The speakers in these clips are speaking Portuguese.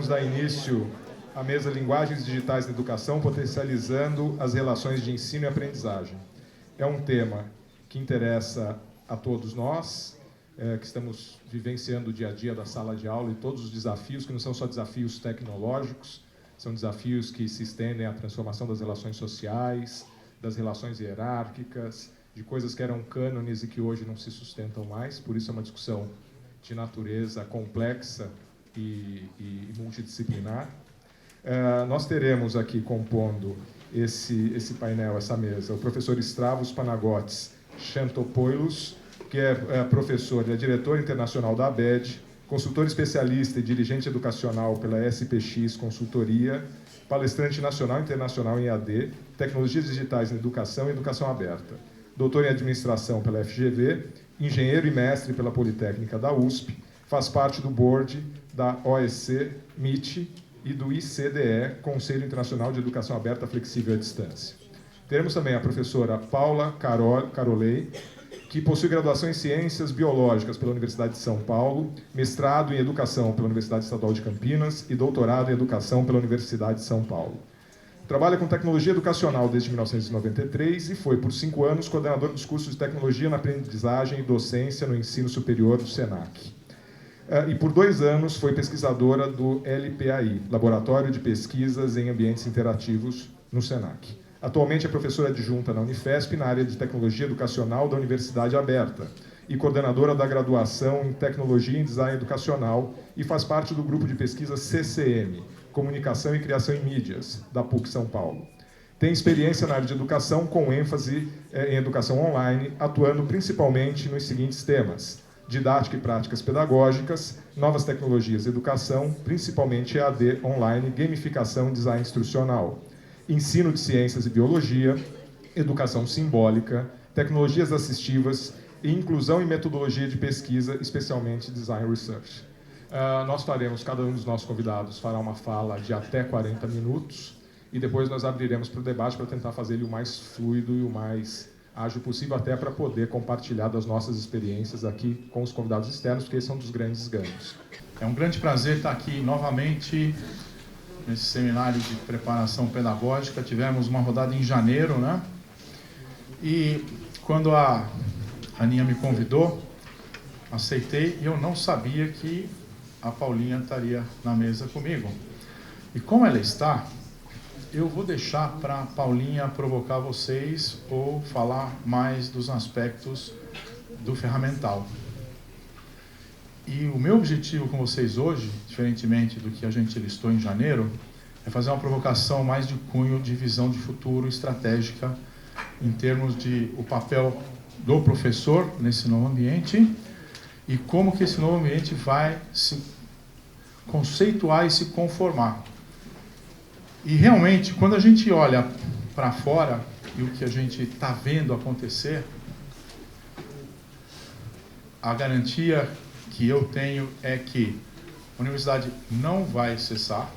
vamos dar início à mesa Linguagens Digitais na Educação, potencializando as relações de ensino e aprendizagem. É um tema que interessa a todos nós, que estamos vivenciando o dia a dia da sala de aula e todos os desafios, que não são só desafios tecnológicos, são desafios que se estendem à transformação das relações sociais, das relações hierárquicas, de coisas que eram cânones e que hoje não se sustentam mais. Por isso é uma discussão de natureza complexa e multidisciplinar. Nós teremos aqui compondo esse painel, essa mesa, o professor Stavros Panagotis Chantopoulos, que é professor, é diretor internacional da ABED, consultor especialista e dirigente educacional pela SPX Consultoria, palestrante nacional e internacional em EAD, tecnologias digitais na educação e educação aberta, doutor em administração pela FGV, engenheiro e mestre pela Politécnica da USP, faz parte do board da OEC, MIT e do ICDE, Conselho Internacional de Educação Aberta Flexível à Distância. Teremos também a professora Paula Carolei, que possui graduação em Ciências Biológicas pela Universidade de São Paulo, mestrado em Educação pela Universidade Estadual de Campinas e doutorado em Educação pela Universidade de São Paulo. Trabalha com tecnologia educacional desde 1993 e foi, por 5 anos, coordenador dos cursos de Tecnologia na Aprendizagem e Docência no Ensino Superior do SENAC. E por 2 anos foi pesquisadora do LPAI, Laboratório de Pesquisas em Ambientes Interativos, no SENAC. Atualmente é professora adjunta na Unifesp, na área de Tecnologia Educacional da Universidade Aberta, e coordenadora da graduação em Tecnologia e Design Educacional, e faz parte do grupo de pesquisa CCM, Comunicação e Criação em Mídias, da PUC São Paulo. Tem experiência na área de educação, com ênfase em educação online, atuando principalmente nos seguintes temas: didática e práticas pedagógicas, novas tecnologias de educação, principalmente EAD online, gamificação e design instrucional, ensino de ciências e biologia, educação simbólica, tecnologias assistivas e inclusão e metodologia de pesquisa, especialmente design research. Nós faremos, cada um dos nossos convidados fará uma fala de até 40 minutos e depois nós abriremos para o debate para tentar fazer ele o mais fluido e o mais ágil possível, até para poder compartilhar das nossas experiências aqui com os convidados externos, porque esse é um dos grandes ganhos. É um grande prazer estar aqui novamente nesse seminário de preparação pedagógica. Tivemos uma rodada em janeiro, né? E quando a Aninha me convidou, aceitei, e eu não sabia que a Paulinha estaria na mesa comigo. E como ela está, eu vou deixar para a Paulinha provocar vocês ou falar mais dos aspectos do ferramental. E o meu objetivo com vocês hoje, diferentemente do que a gente listou em janeiro, é fazer uma provocação mais de cunho de visão de futuro estratégica em termos de o papel do professor nesse novo ambiente e como que esse novo ambiente vai se conceituar e se conformar. E realmente, quando a gente olha para fora e o que a gente está vendo acontecer, a garantia que eu tenho é que a universidade não vai cessar,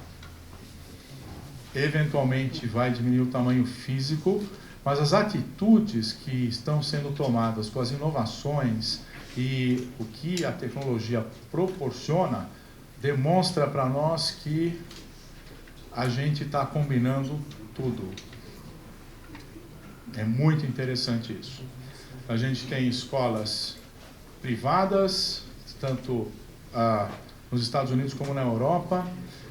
eventualmente vai diminuir o tamanho físico, mas as atitudes que estão sendo tomadas com as inovações e o que a tecnologia proporciona, demonstra para nós que a gente está combinando tudo. É muito interessante isso. A gente tem escolas privadas, tanto nos Estados Unidos como na Europa,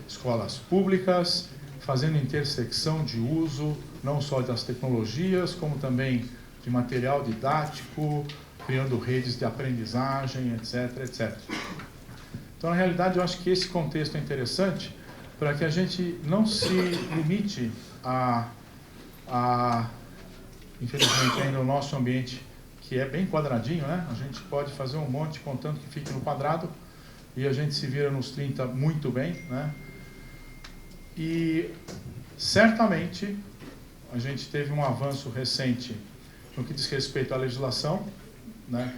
escolas públicas, fazendo intersecção de uso, não só das tecnologias, como também de material didático, criando redes de aprendizagem, etc, etc. Então, na realidade, eu acho que esse contexto é interessante para que a gente não se limite infelizmente, ainda o nosso ambiente, que é bem quadradinho, né? A gente pode fazer um monte, contanto que fique no quadrado, e a gente se vira nos 30 muito bem, né? E, certamente, a gente teve um avanço recente no que diz respeito à legislação, né?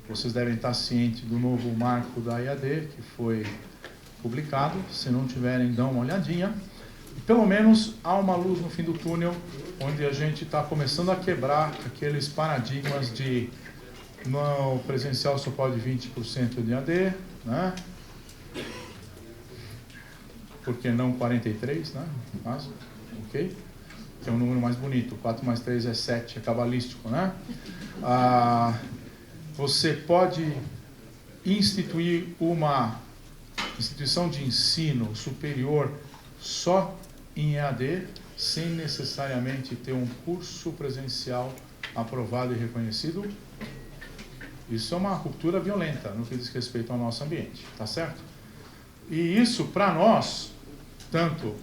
Vocês devem estar cientes do novo marco da EAD, que foi publicado. Se não tiverem, dão uma olhadinha. E, pelo menos há uma luz no fim do túnel, onde a gente está começando a quebrar aqueles paradigmas de no presencial só pode 20% de AD, né? por que não 43, né? Mas, ok? Que é um número mais bonito. 4 mais 3 é 7, é cabalístico, né? Você pode instituir uma instituição de ensino superior só em EAD, sem necessariamente ter um curso presencial aprovado e reconhecido. Isso é uma ruptura violenta no que diz respeito ao nosso ambiente, tá certo? E isso, para nós, tanto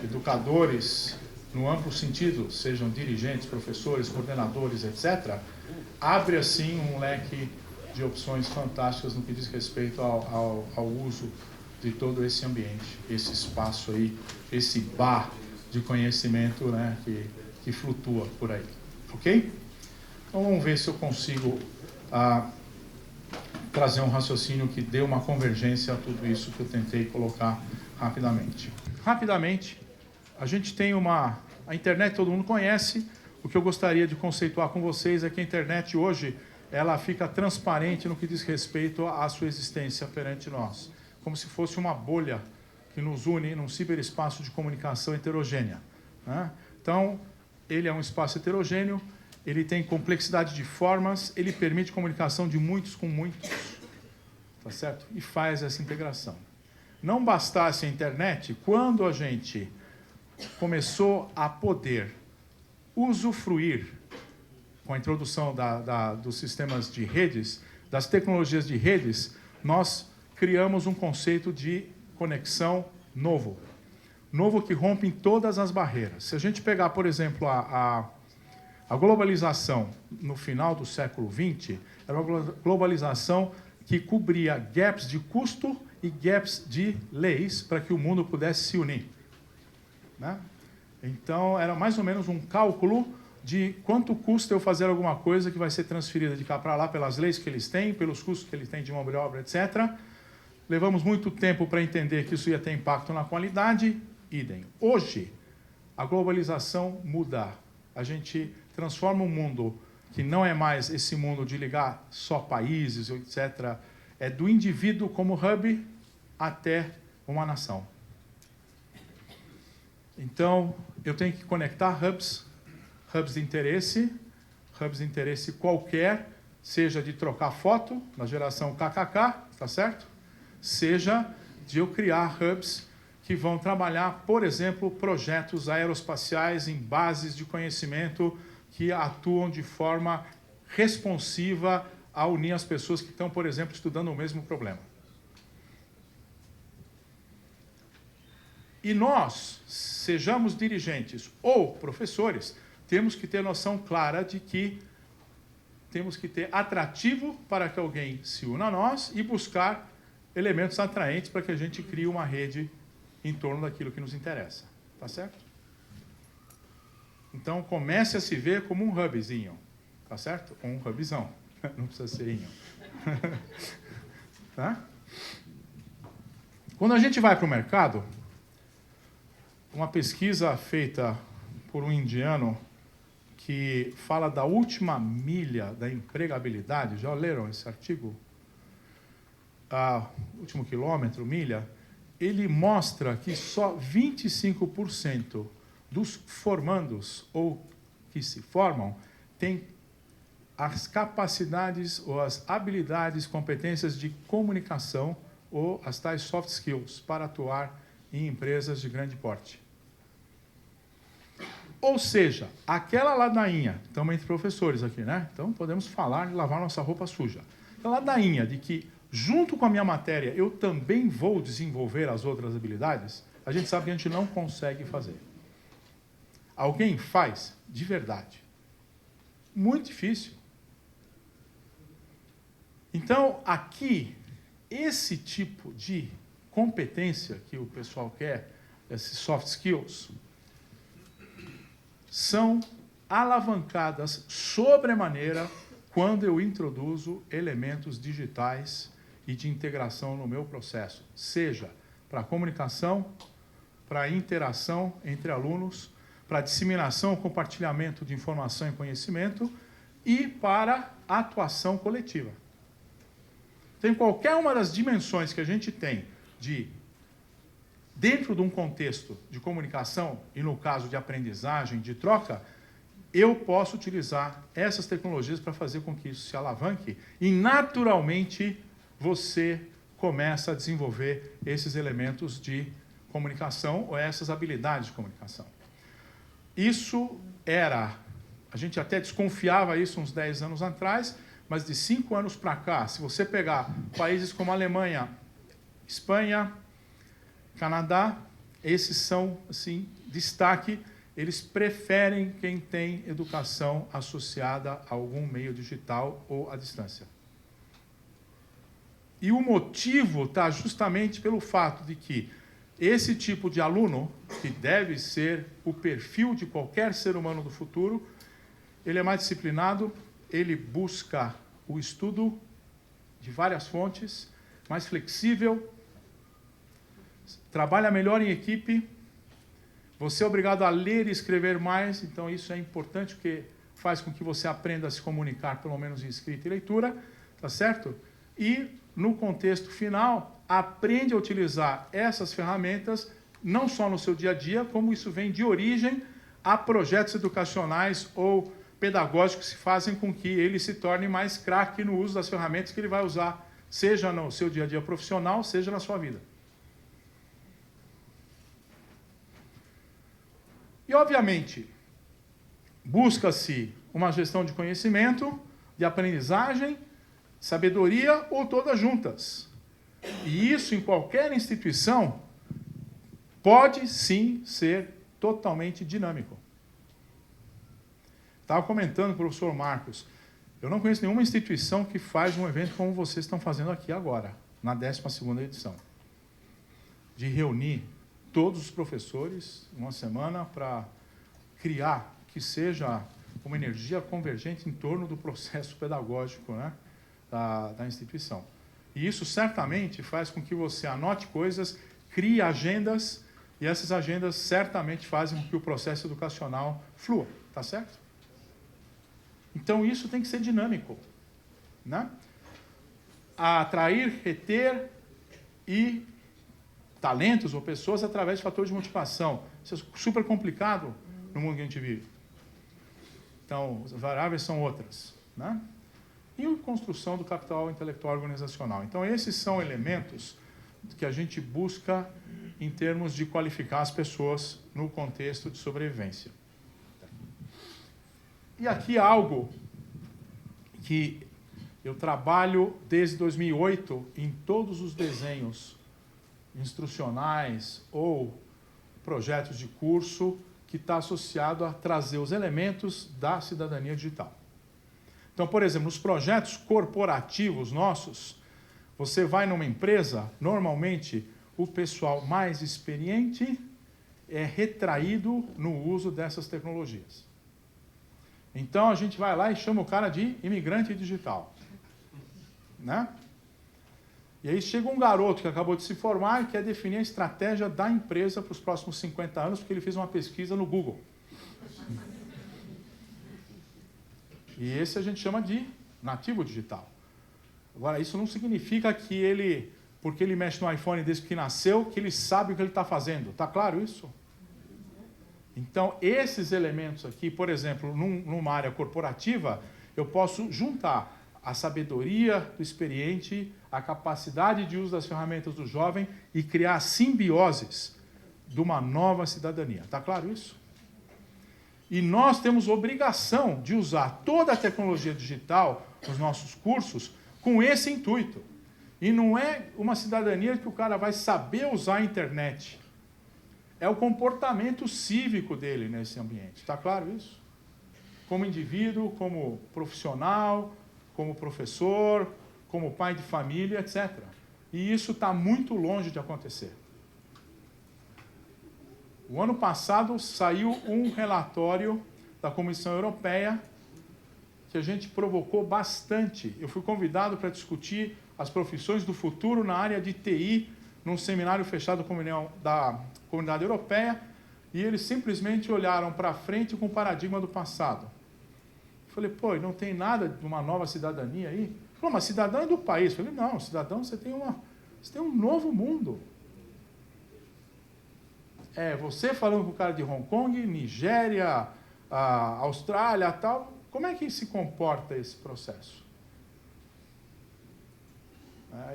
educadores, no amplo sentido, sejam dirigentes, professores, coordenadores, etc., abre, assim, um leque de opções fantásticas no que diz respeito ao uso de todo esse ambiente, esse espaço aí, esse bar de conhecimento, né, que flutua por aí, ok? Então vamos ver se eu consigo trazer um raciocínio que dê uma convergência a tudo isso que eu tentei colocar rapidamente. Rapidamente, a gente tem a internet todo mundo conhece. O que eu gostaria de conceituar com vocês é que a internet hoje ela fica transparente no que diz respeito à sua existência perante nós, como se fosse uma bolha que nos une num ciberespaço de comunicação heterogênea, né? Então, ele é um espaço heterogêneo, ele tem complexidade de formas, ele permite comunicação de muitos com muitos, tá certo? E faz essa integração. Não bastasse a internet, quando a gente começou a poder usufruir, com a introdução dos sistemas de redes, das tecnologias de redes, nós criamos um conceito de conexão novo. Novo que rompe em todas as barreiras. Se a gente pegar, por exemplo, a globalização no final do século XX, era uma globalização que cobria gaps de custo e gaps de leis para que o mundo pudesse se unir, né? Então, era mais ou menos um cálculo de quanto custa eu fazer alguma coisa que vai ser transferida de cá para lá pelas leis que eles têm, pelos custos que eles têm de mão de obra, etc. Levamos muito tempo para entender que isso ia ter impacto na qualidade, idem. Hoje, a globalização muda. A gente transforma um mundo que não é mais esse mundo de ligar só países, etc. É do indivíduo como hub até uma nação. Então, eu tenho que conectar hubs de interesse qualquer, seja de trocar foto, na geração KKK, tá certo? Seja de eu criar hubs que vão trabalhar, por exemplo, projetos aeroespaciais em bases de conhecimento que atuam de forma responsiva a unir as pessoas que estão, por exemplo, estudando o mesmo problema. E nós, sejamos dirigentes ou professores, temos que ter noção clara de que temos que ter atrativo para que alguém se una a nós e buscar elementos atraentes para que a gente crie uma rede em torno daquilo que nos interessa. Tá certo? Então, comece a se ver como um hubzinho. Tá certo? Ou um hubzão. Não precisa ser inho. Tá? Quando a gente vai para o mercado, uma pesquisa feita por um indiano que fala da última milha da empregabilidade, já leram esse artigo? Último quilômetro, milha, ele mostra que só 25% dos formandos ou que se formam têm as capacidades ou as habilidades, competências de comunicação ou as tais soft skills para atuar em empresas de grande porte. Ou seja, aquela ladainha, estamos entre professores aqui, né? Então podemos falar de lavar nossa roupa suja. Aquela ladainha de que, junto com a minha matéria, eu também vou desenvolver as outras habilidades, a gente sabe que a gente não consegue fazer. Alguém faz de verdade. Muito difícil. Então, aqui, esse tipo de competência que o pessoal quer, esses soft skills, são alavancadas sobremaneira quando eu introduzo elementos digitais e de integração no meu processo, seja para comunicação, para interação entre alunos, para disseminação, compartilhamento de informação e conhecimento e para atuação coletiva. Então, qualquer uma das dimensões que a gente tem de dentro de um contexto de comunicação, e no caso de aprendizagem, de troca, eu posso utilizar essas tecnologias para fazer com que isso se alavanque e, naturalmente, você começa a desenvolver esses elementos de comunicação ou essas habilidades de comunicação. Isso era, a gente até desconfiava isso uns 10 anos atrás, mas de 5 anos para cá, se você pegar países como Alemanha, Espanha, Canadá, esses são, assim, destaque, eles preferem quem tem educação associada a algum meio digital ou à distância. E o motivo está justamente pelo fato de que esse tipo de aluno, que deve ser o perfil de qualquer ser humano do futuro, ele é mais disciplinado, ele busca o estudo de várias fontes, mais flexível, trabalha melhor em equipe, você é obrigado a ler e escrever mais, então isso é importante porque faz com que você aprenda a se comunicar, pelo menos em escrita e leitura, tá certo? E, no contexto final, aprende a utilizar essas ferramentas, não só no seu dia a dia, como isso vem de origem a projetos educacionais ou pedagógicos que fazem com que ele se torne mais craque no uso das ferramentas que ele vai usar, seja no seu dia a dia profissional, seja na sua vida. E, obviamente, busca-se uma gestão de conhecimento, de aprendizagem, sabedoria ou todas juntas. E isso, em qualquer instituição, pode sim ser totalmente dinâmico. Estava comentando com o professor Marcos, eu não conheço nenhuma instituição que faz um evento como vocês estão fazendo aqui agora, na 12ª edição, de reunir todos os professores uma semana para criar que seja uma energia convergente em torno do processo pedagógico, né, da instituição. E isso certamente faz com que você anote coisas, crie agendas, e essas agendas certamente fazem com que o processo educacional flua, tá certo? Então isso tem que ser dinâmico, né? Atrair, reter e talentos ou pessoas através de fatores de motivação. Isso é super complicado no mundo que a gente vive. Então, as variáveis são outras, né? E a construção do capital intelectual organizacional. Então, esses são elementos que a gente busca em termos de qualificar as pessoas no contexto de sobrevivência. E aqui algo que eu trabalho desde 2008 em todos os desenhos instrucionais ou projetos de curso que está associado a trazer os elementos da cidadania digital. Então, por exemplo, nos projetos corporativos nossos, você vai numa empresa, normalmente o pessoal mais experiente é retraído no uso dessas tecnologias. Então, a gente vai lá e chama o cara de imigrante digital, né? E aí chega um garoto que acabou de se formar e quer definir a estratégia da empresa para os próximos 50 anos, porque ele fez uma pesquisa no Google. E esse a gente chama de nativo digital. Agora, isso não significa que ele, porque ele mexe no iPhone desde que nasceu, que ele sabe o que ele está fazendo. Está claro isso? Então, esses elementos aqui, por exemplo, numa área corporativa, eu posso juntar a sabedoria do experiente, a capacidade de uso das ferramentas do jovem e criar simbioses de uma nova cidadania. Está claro isso? E nós temos obrigação de usar toda a tecnologia digital nos nossos cursos com esse intuito. E não é uma cidadania que o cara vai saber usar a internet. É o comportamento cívico dele nesse ambiente. Está claro isso? Como indivíduo, como profissional, como professor, como pai de família, etc. E isso está muito longe de acontecer. O ano passado saiu um relatório da Comissão Europeia que a gente provocou bastante. Eu fui convidado para discutir as profissões do futuro na área de TI num seminário fechado da Comunidade Europeia, e eles simplesmente olharam para frente com o paradigma do passado. Eu falei, pô, não tem nada de uma nova cidadania aí? Falou, mas cidadão é do país. Eu falei, não, cidadão, você tem um novo mundo. você falando com o cara de Hong Kong, Nigéria, Austrália, tal, como é que se comporta esse processo?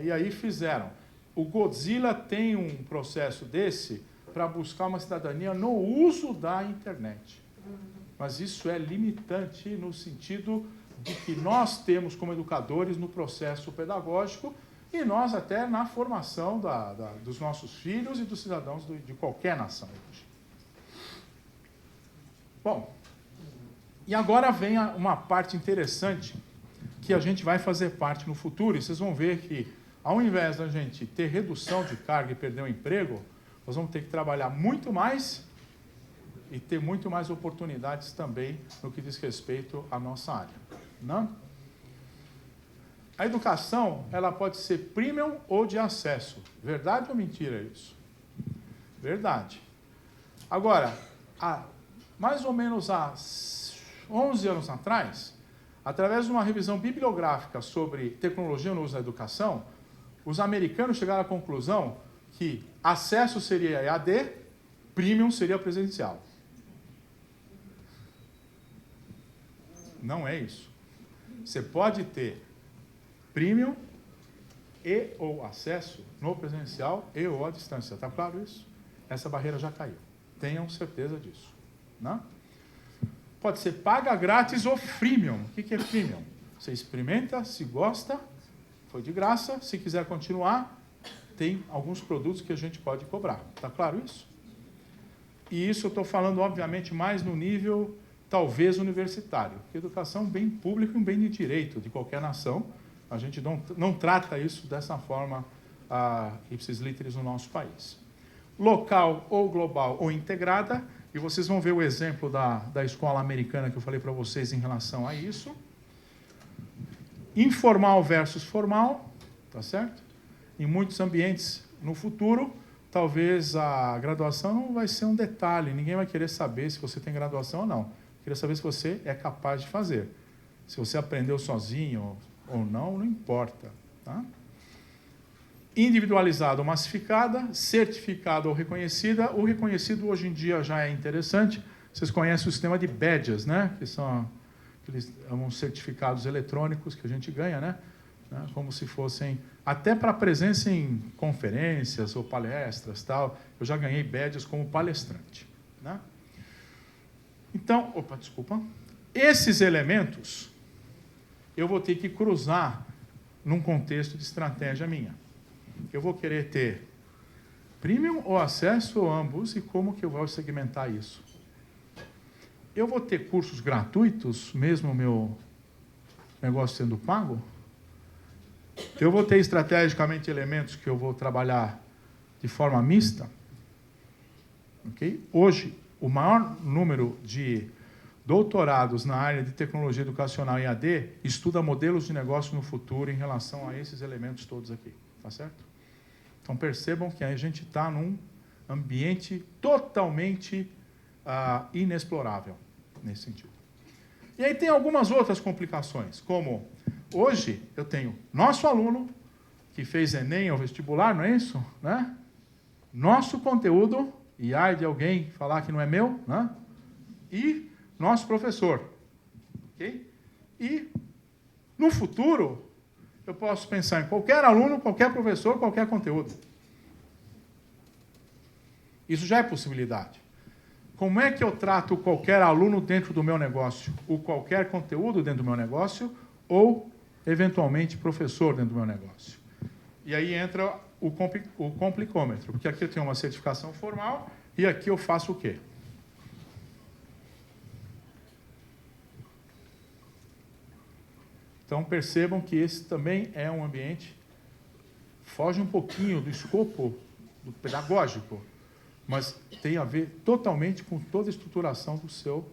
E aí fizeram. O Godzilla tem um processo desse para buscar uma cidadania no uso da internet. Mas isso é limitante no sentido de que nós temos como educadores no processo pedagógico e nós até na formação dos nossos filhos e dos cidadãos de qualquer nação hoje. Bom, e agora vem uma parte interessante que a gente vai fazer parte no futuro, e vocês vão ver que, ao invés da gente ter redução de carga e perder o emprego, nós vamos ter que trabalhar muito mais e ter muito mais oportunidades também no que diz respeito à nossa área. Não? A educação, ela pode ser premium ou de acesso. Verdade ou mentira isso? Verdade. Agora, mais ou menos há 11 anos atrás, através de uma revisão bibliográfica sobre tecnologia no uso da educação, os americanos chegaram à conclusão que acesso seria EAD, premium seria presencial. Não é isso. Você pode ter premium e ou acesso no presencial e ou à distância. Está claro isso? Essa barreira já caiu. Tenham certeza disso. Não? Pode ser paga grátis ou freemium. O que é freemium? Você experimenta, se gosta, foi de graça. Se quiser continuar, tem alguns produtos que a gente pode cobrar. Está claro isso? E isso eu estou falando, obviamente, mais no nível, talvez, universitário. Porque educação é um bem público e um bem de direito de qualquer nação. A gente não trata isso dessa forma ipsis literis no nosso país. Local ou global ou integrada, e vocês vão ver o exemplo da escola americana que eu falei para vocês em relação a isso. Informal versus formal, tá certo? Em muitos ambientes no futuro, talvez a graduação não vai ser um detalhe, ninguém vai querer saber se você tem graduação ou não. Queria saber se você é capaz de fazer. Se você aprendeu sozinho ou não, não importa. Tá? Individualizada ou massificada, certificada ou reconhecida. O reconhecido hoje em dia já é interessante. Vocês conhecem o sistema de badges, né? Que são aqueles certificados eletrônicos que a gente ganha, né? Como se fossem, até para presença em conferências ou palestras, tal. Eu já ganhei badges como palestrante. Né? Então, esses elementos eu vou ter que cruzar num contexto de estratégia minha. Eu vou querer ter premium ou acesso ou ambos, e como que eu vou segmentar isso? Eu vou ter cursos gratuitos, mesmo o meu negócio sendo pago? Eu vou ter estrategicamente elementos que eu vou trabalhar de forma mista? Okay? Hoje, o maior número de doutorados na área de tecnologia educacional em AD estuda modelos de negócio no futuro em relação a esses elementos todos aqui. Tá certo? Então percebam que a gente está num ambiente totalmente inexplorável nesse sentido. E aí tem algumas outras complicações, como hoje eu tenho nosso aluno que fez Enem ou vestibular, não é isso? Né? Nosso conteúdo, e ai de alguém falar que não é meu, né? E nosso professor. Okay? E no futuro eu posso pensar em qualquer aluno, qualquer professor, qualquer conteúdo. Isso já é possibilidade. Como é que eu trato qualquer aluno dentro do meu negócio? O qualquer conteúdo dentro do meu negócio? Ou, eventualmente, professor dentro do meu negócio? E aí entra o complicômetro, porque aqui eu tenho uma certificação formal e aqui eu faço o quê? Então, percebam que esse também é um ambiente, foge um pouquinho do escopo do pedagógico, mas tem a ver totalmente com toda a estruturação do seu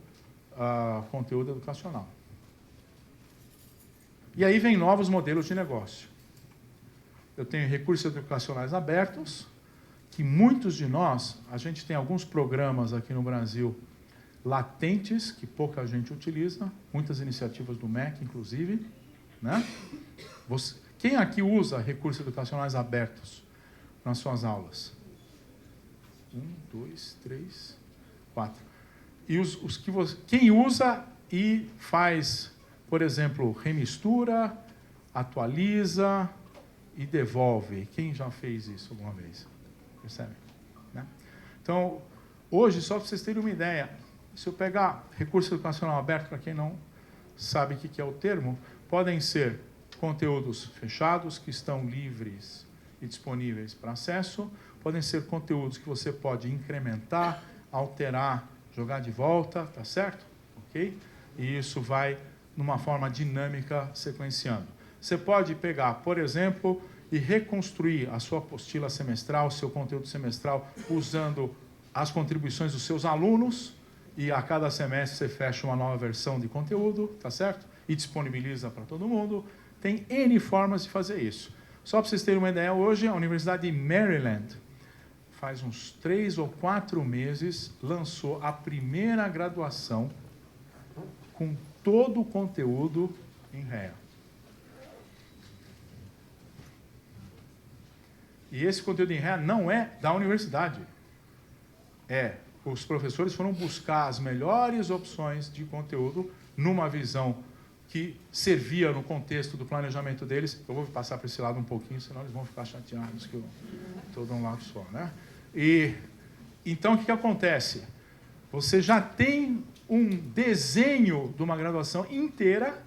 conteúdo educacional. E aí vem novos modelos de negócio. Eu tenho recursos educacionais abertos, que muitos de nós, a gente tem alguns programas aqui no Brasil latentes, que pouca gente utiliza, muitas iniciativas do MEC, inclusive. Né? Quem aqui usa recursos educacionais abertos nas suas aulas? 2, 3, 4. E os que quem usa e faz, por exemplo, remistura, atualiza e devolve. Quem já fez isso alguma vez? Percebe? Né? Então, hoje, só para vocês terem uma ideia, se eu pegar recurso educacional aberto, para quem não sabe o que é o termo, podem ser conteúdos fechados, que estão livres e disponíveis para acesso, podem ser conteúdos que você pode incrementar, alterar, jogar de volta, tá certo? Ok? E isso vai numa forma dinâmica sequenciando. Você pode pegar, por exemplo, e reconstruir a sua apostila semestral, seu conteúdo semestral, usando as contribuições dos seus alunos, e a cada semestre você fecha uma nova versão de conteúdo, tá certo? E disponibiliza para todo mundo. Tem N formas de fazer isso. Só para vocês terem uma ideia, hoje a Universidade de Maryland, faz uns 3 ou 4 meses, lançou a primeira graduação com todo o conteúdo em REA. E esse conteúdo em REA não é da universidade. Os professores foram buscar as melhores opções de conteúdo numa visão que servia no contexto do planejamento deles. Eu vou passar para esse lado um pouquinho, senão eles vão ficar chateados que eu estou de um lado só, né? E então, o que acontece? Você já tem um desenho de uma graduação inteira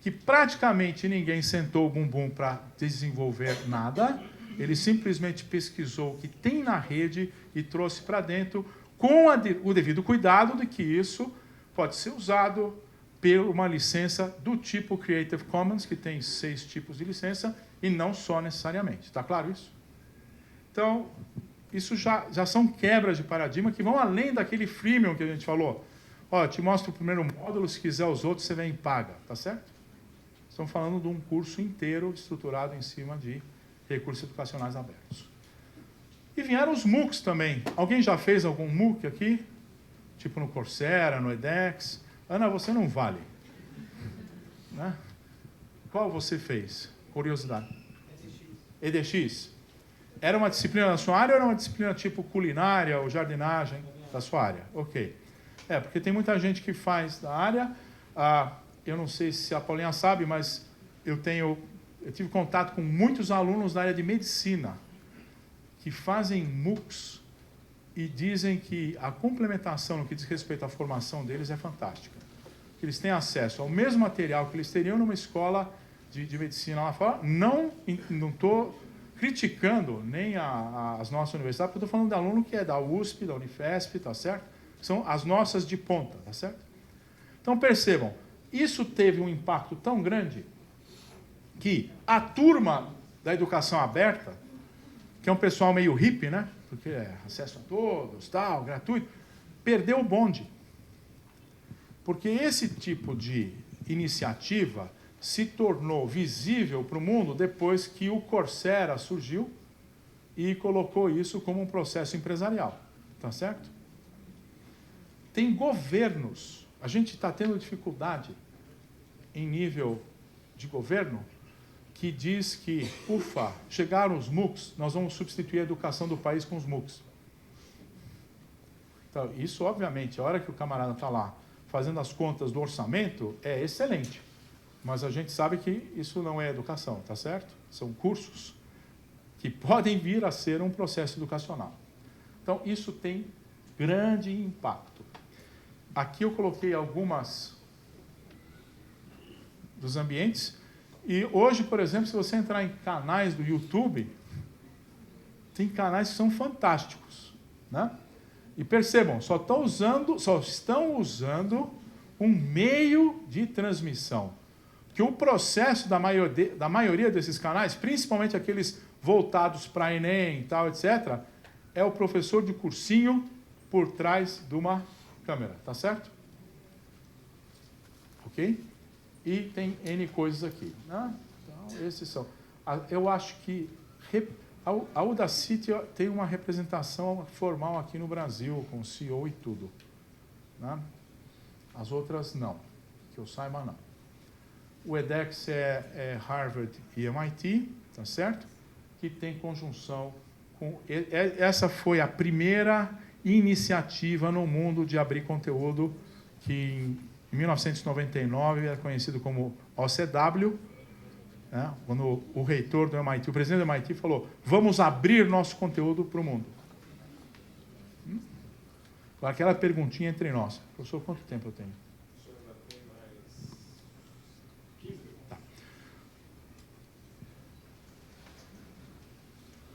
que praticamente ninguém sentou o bumbum para desenvolver nada. Ele simplesmente pesquisou o que tem na rede e trouxe para dentro, com o devido cuidado de que isso pode ser usado por uma licença do tipo Creative Commons, que tem 6 tipos de licença, e não só necessariamente. Está claro isso? Então, isso já são quebras de paradigma que vão além daquele freemium que a gente falou. Ó, te mostro o primeiro módulo, se quiser os outros, você vem e paga. Tá certo? Estamos falando de um curso inteiro estruturado em cima de recursos educacionais abertos. E vieram os MOOCs também. Alguém já fez algum MOOC aqui? Tipo no Coursera, no edX? Ana, você não vale. Né? Qual você fez? Curiosidade. EDX. Era uma disciplina da sua área ou era uma disciplina tipo culinária ou jardinagem da sua área? Ok. Porque tem muita gente que faz da área. Eu não sei se a Paulinha sabe, mas eu tive contato com muitos alunos da área de medicina que fazem MOOCs e dizem que a complementação no que diz respeito à formação deles é fantástica. Que eles têm acesso ao mesmo material que eles teriam numa escola de medicina lá fora. Não estou criticando nem as nossas universidades, porque eu estou falando de aluno que é da USP, da Unifesp, tá certo? São as nossas de ponta, tá certo? Então percebam, isso teve um impacto tão grande que a turma da educação aberta, que é um pessoal meio hippie, né? Porque é acesso a todos, tal, gratuito, perdeu o bonde. Porque esse tipo de iniciativa se tornou visível para o mundo depois que o Coursera surgiu e colocou isso como um processo empresarial. Tá certo? Tem governos, a gente está tendo dificuldade em nível de governo, que diz que, ufa, chegaram os MOOCs, nós vamos substituir a educação do país com os MOOCs. Então, isso, obviamente, a hora que o camarada está lá fazendo as contas do orçamento, é excelente. Mas a gente sabe que isso não é educação, tá certo? São cursos que podem vir a ser um processo educacional. Então, isso tem grande impacto. Aqui eu coloquei algumas dos ambientes. E hoje, por exemplo, se você entrar em canais do YouTube, tem canais que são fantásticos, né? E percebam, só estão usando um meio de transmissão. Que o processo da maioria desses canais, principalmente aqueles voltados para Enem e tal, etc., é o professor de cursinho por trás de uma câmera, tá certo? Ok? E tem N coisas aqui. Né? Então, esses são. Eu acho que a Udacity tem uma representação formal aqui no Brasil, com CEO e tudo. Né? As outras não, que eu saiba não. O edX é Harvard e MIT, tá certo? Que tem conjunção Essa foi a primeira iniciativa no mundo de abrir conteúdo, que em 1999 era conhecido como OCW, né? Quando o reitor do MIT, o presidente do MIT falou, vamos abrir nosso conteúdo para o mundo. Aquela perguntinha entre nós. Professor, quanto tempo eu tenho? O senhor ainda tem mais 15 minutos. Tá.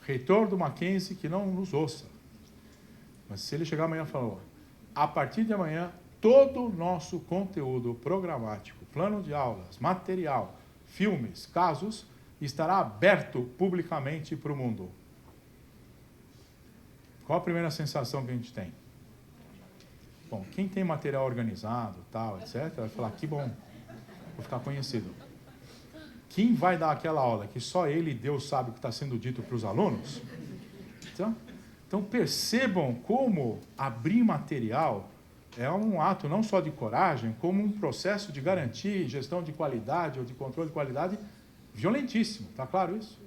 Reitor do Mackenzie que não nos ouça. Mas se ele chegar amanhã e falar, a partir de amanhã, todo o nosso conteúdo programático, plano de aulas, material, filmes, casos, estará aberto publicamente para o mundo. Qual a primeira sensação que a gente tem? Bom, quem tem material organizado, tal, etc., vai falar, que bom, vou ficar conhecido. Quem vai dar aquela aula que só ele e Deus sabe o que está sendo dito para os alunos? Então percebam como abrir material é um ato não só de coragem, como um processo de garantir gestão de qualidade ou de controle de qualidade violentíssimo. Está claro isso?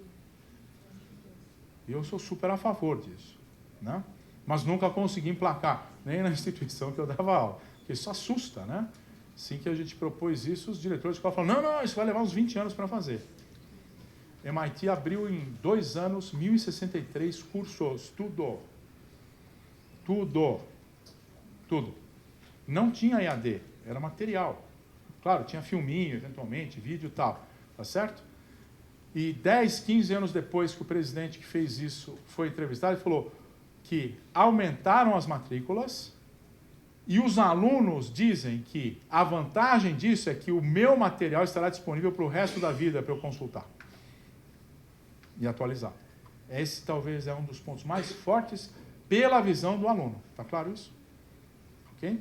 E eu sou super a favor disso, né? Mas nunca consegui emplacar, nem na instituição que eu dava aula, porque isso assusta, né? Assim que a gente propôs isso, os diretores de escola falaram, não, isso vai levar uns 20 anos para fazer. MIT abriu em 2 anos 1.063 cursos, tudo. Não tinha EAD, era material. Claro, tinha filminho, eventualmente, vídeo e tal, tá certo? E 10, 15 anos depois que o presidente que fez isso foi entrevistado, ele falou que aumentaram as matrículas e os alunos dizem que a vantagem disso é que o meu material estará disponível para o resto da vida para eu consultar e atualizar. Esse talvez é um dos pontos mais fortes pela visão do aluno. Está claro isso? Ok?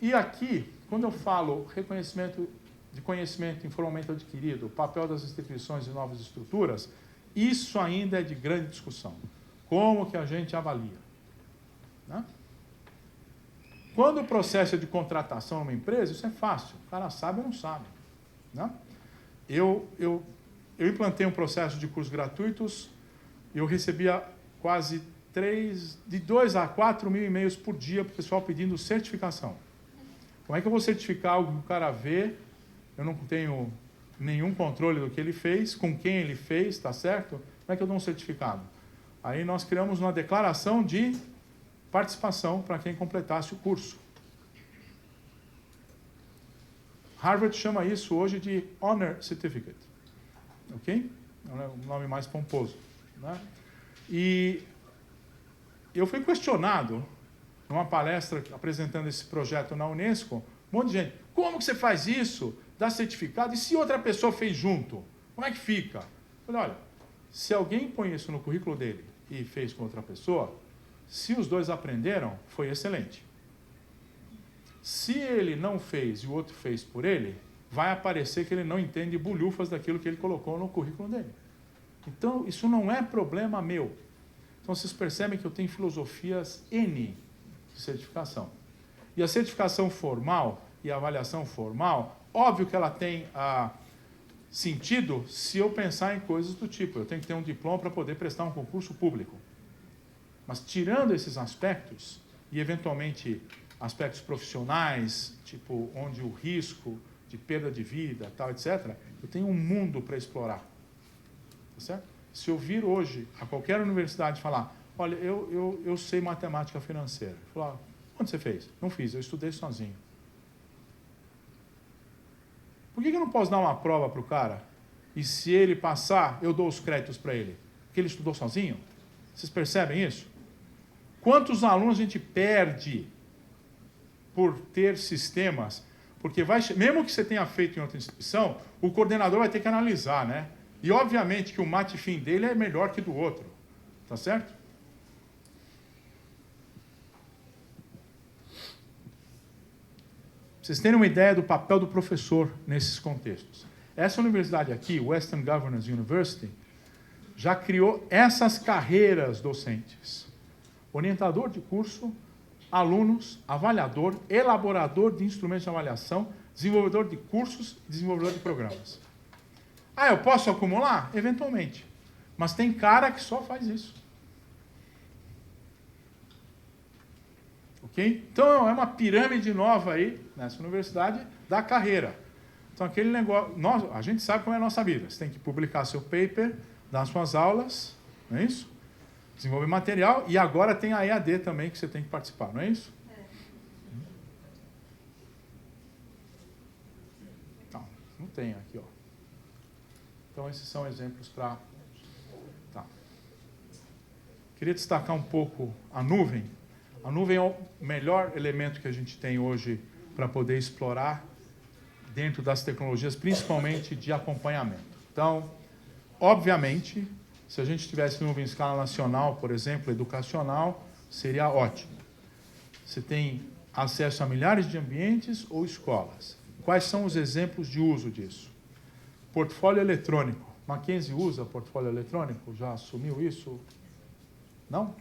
E aqui, quando eu falo reconhecimento de conhecimento informalmente adquirido, o papel das instituições e novas estruturas, isso ainda é de grande discussão. Como que a gente avalia? Né? Quando o processo é de contratação numa empresa, isso é fácil. O cara sabe ou não sabe. Né? Eu implantei um processo de cursos gratuitos, eu recebia quase 2 a 4 mil e-mails por dia para o pessoal pedindo certificação. Como é que eu vou certificar algo que o cara vê? Eu não tenho nenhum controle do que ele fez, com quem ele fez, tá certo? Como é que eu dou um certificado? Aí nós criamos uma declaração de participação para quem completasse o curso. Harvard chama isso hoje de Honor Certificate. Ok? É um nome mais pomposo. Né? E eu fui questionado numa palestra apresentando esse projeto na Unesco, um monte de gente, como que você faz isso? Dá certificado? E se outra pessoa fez junto? Como é que fica? Eu falei, olha, se alguém põe isso no currículo dele e fez com outra pessoa, se os dois aprenderam, foi excelente. Se ele não fez e o outro fez por ele, vai aparecer que ele não entende bulhufas daquilo que ele colocou no currículo dele. Então, isso não é problema meu. Então, vocês percebem que eu tenho filosofias N de certificação. E a certificação formal e a avaliação formal, óbvio que ela tem sentido se eu pensar em coisas do tipo, eu tenho que ter um diploma para poder prestar um concurso público. Mas tirando esses aspectos, e eventualmente aspectos profissionais, tipo onde o risco de perda de vida, tal, etc., eu tenho um mundo para explorar. Tá certo? Se eu vir hoje a qualquer universidade falar, olha, eu sei matemática financeira. Eu falar, quando você fez? Não fiz, eu estudei sozinho. Por que eu não posso dar uma prova para o cara e se ele passar, eu dou os créditos para ele? Porque ele estudou sozinho? Vocês percebem isso? Quantos alunos a gente perde por ter sistemas? Porque mesmo que você tenha feito em outra instituição, o coordenador vai ter que analisar, né? E obviamente que o mate-fim dele é melhor que do outro. Tá certo? Vocês terem uma ideia do papel do professor nesses contextos. Essa universidade aqui, Western Governors University, já criou essas carreiras docentes. Orientador de curso, alunos, avaliador, elaborador de instrumentos de avaliação, desenvolvedor de cursos, desenvolvedor de programas. Ah, eu posso acumular? Eventualmente. Mas tem cara que só faz isso. Ok? Então, é uma pirâmide nova aí, nessa universidade, da carreira. Então, aquele negócio... a gente sabe como é a nossa vida. Você tem que publicar seu paper, dar suas aulas, não é isso? Desenvolver material, e agora tem a EAD também, que você tem que participar, não é isso? Não tem aqui, ó. Então, esses são exemplos para... Tá. Queria destacar um pouco a nuvem. A nuvem é o melhor elemento que a gente tem hoje para poder explorar dentro das tecnologias, principalmente de acompanhamento. Então, obviamente, se a gente tivesse nuvem em escala nacional, por exemplo, educacional, seria ótimo. Você tem acesso a milhares de ambientes ou escolas. Quais são os exemplos de uso disso? Portfólio eletrônico. Mackenzie usa portfólio eletrônico? Já assumiu isso? Não?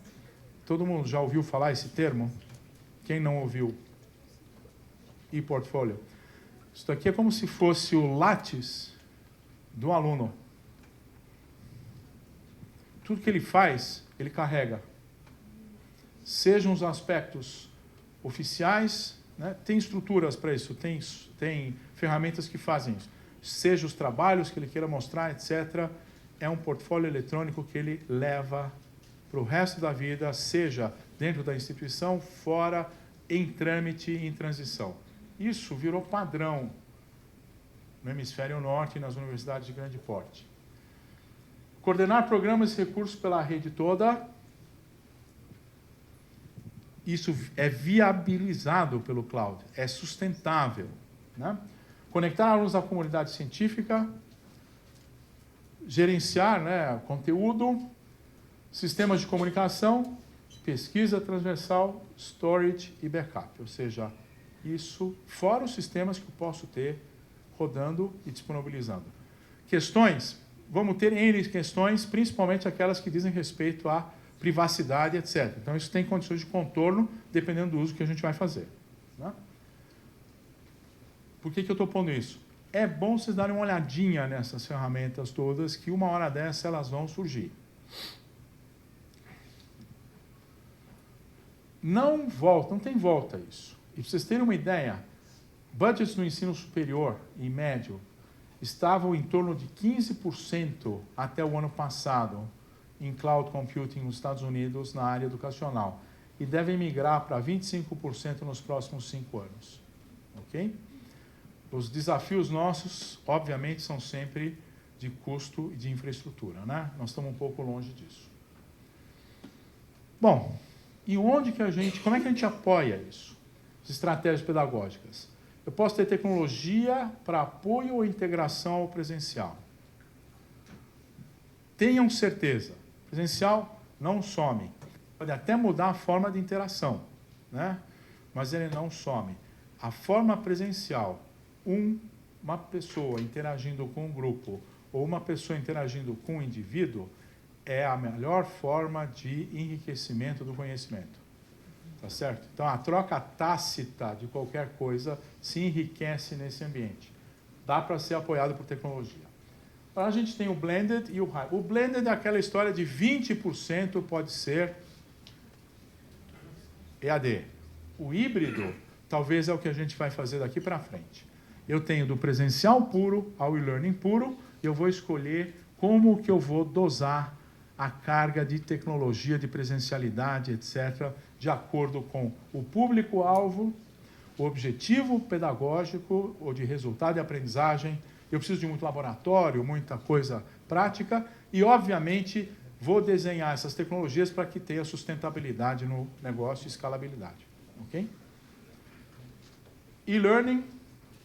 Todo mundo já ouviu falar esse termo? Quem não ouviu? E-portfólio. Isso aqui é como se fosse o látis do aluno. Tudo que ele faz, ele carrega. Sejam os aspectos oficiais, né? Tem estruturas para isso, tem ferramentas que fazem isso. Seja os trabalhos que ele queira mostrar, etc. É um portfólio eletrônico que ele leva para o resto da vida, seja dentro da instituição, fora, em trâmite e em transição. Isso virou padrão no hemisfério norte e nas universidades de grande porte. Coordenar programas e recursos pela rede toda. Isso é viabilizado pelo cloud, é sustentável, né? Conectar alunos à comunidade científica, gerenciar, né, conteúdo, sistemas de comunicação, pesquisa transversal, storage e backup. Ou seja, isso fora os sistemas que eu posso ter rodando e disponibilizando. Questões? Vamos ter N questões, principalmente aquelas que dizem respeito à privacidade, etc. Então, isso tem condições de contorno, dependendo do uso que a gente vai fazer, né? Por que eu estou pondo isso? É bom vocês darem uma olhadinha nessas ferramentas todas, que uma hora dessa elas vão surgir. Não tem volta isso. E para vocês terem uma ideia, budgets no ensino superior e médio estavam em torno de 15% até o ano passado em cloud computing nos Estados Unidos, na área educacional. E devem migrar para 25% nos próximos 5 anos. Ok? Os desafios nossos, obviamente, são sempre de custo e de infraestrutura, né? Nós estamos um pouco longe disso. Bom, e como é que a gente apoia isso? As estratégias pedagógicas. Eu posso ter tecnologia para apoio ou integração ao presencial. Tenham certeza, presencial não some. Pode até mudar a forma de interação, né? Mas ele não some. A forma presencial, uma pessoa interagindo com um grupo ou uma pessoa interagindo com um indivíduo, é a melhor forma de enriquecimento do conhecimento. Tá certo? Então, a troca tácita de qualquer coisa se enriquece nesse ambiente. Dá para ser apoiado por tecnologia. Agora, a gente tem o blended e o hybrid. O blended é aquela história de 20% pode ser EAD. O híbrido, talvez é o que a gente vai fazer daqui para frente. Eu tenho do presencial puro ao e-learning puro, e eu vou escolher como que eu vou dosar a carga de tecnologia, de presencialidade, etc., de acordo com o público-alvo, o objetivo pedagógico ou de resultado de aprendizagem. Eu preciso de muito laboratório, muita coisa prática e, obviamente, vou desenhar essas tecnologias para que tenha sustentabilidade no negócio e escalabilidade. Ok? E-learning,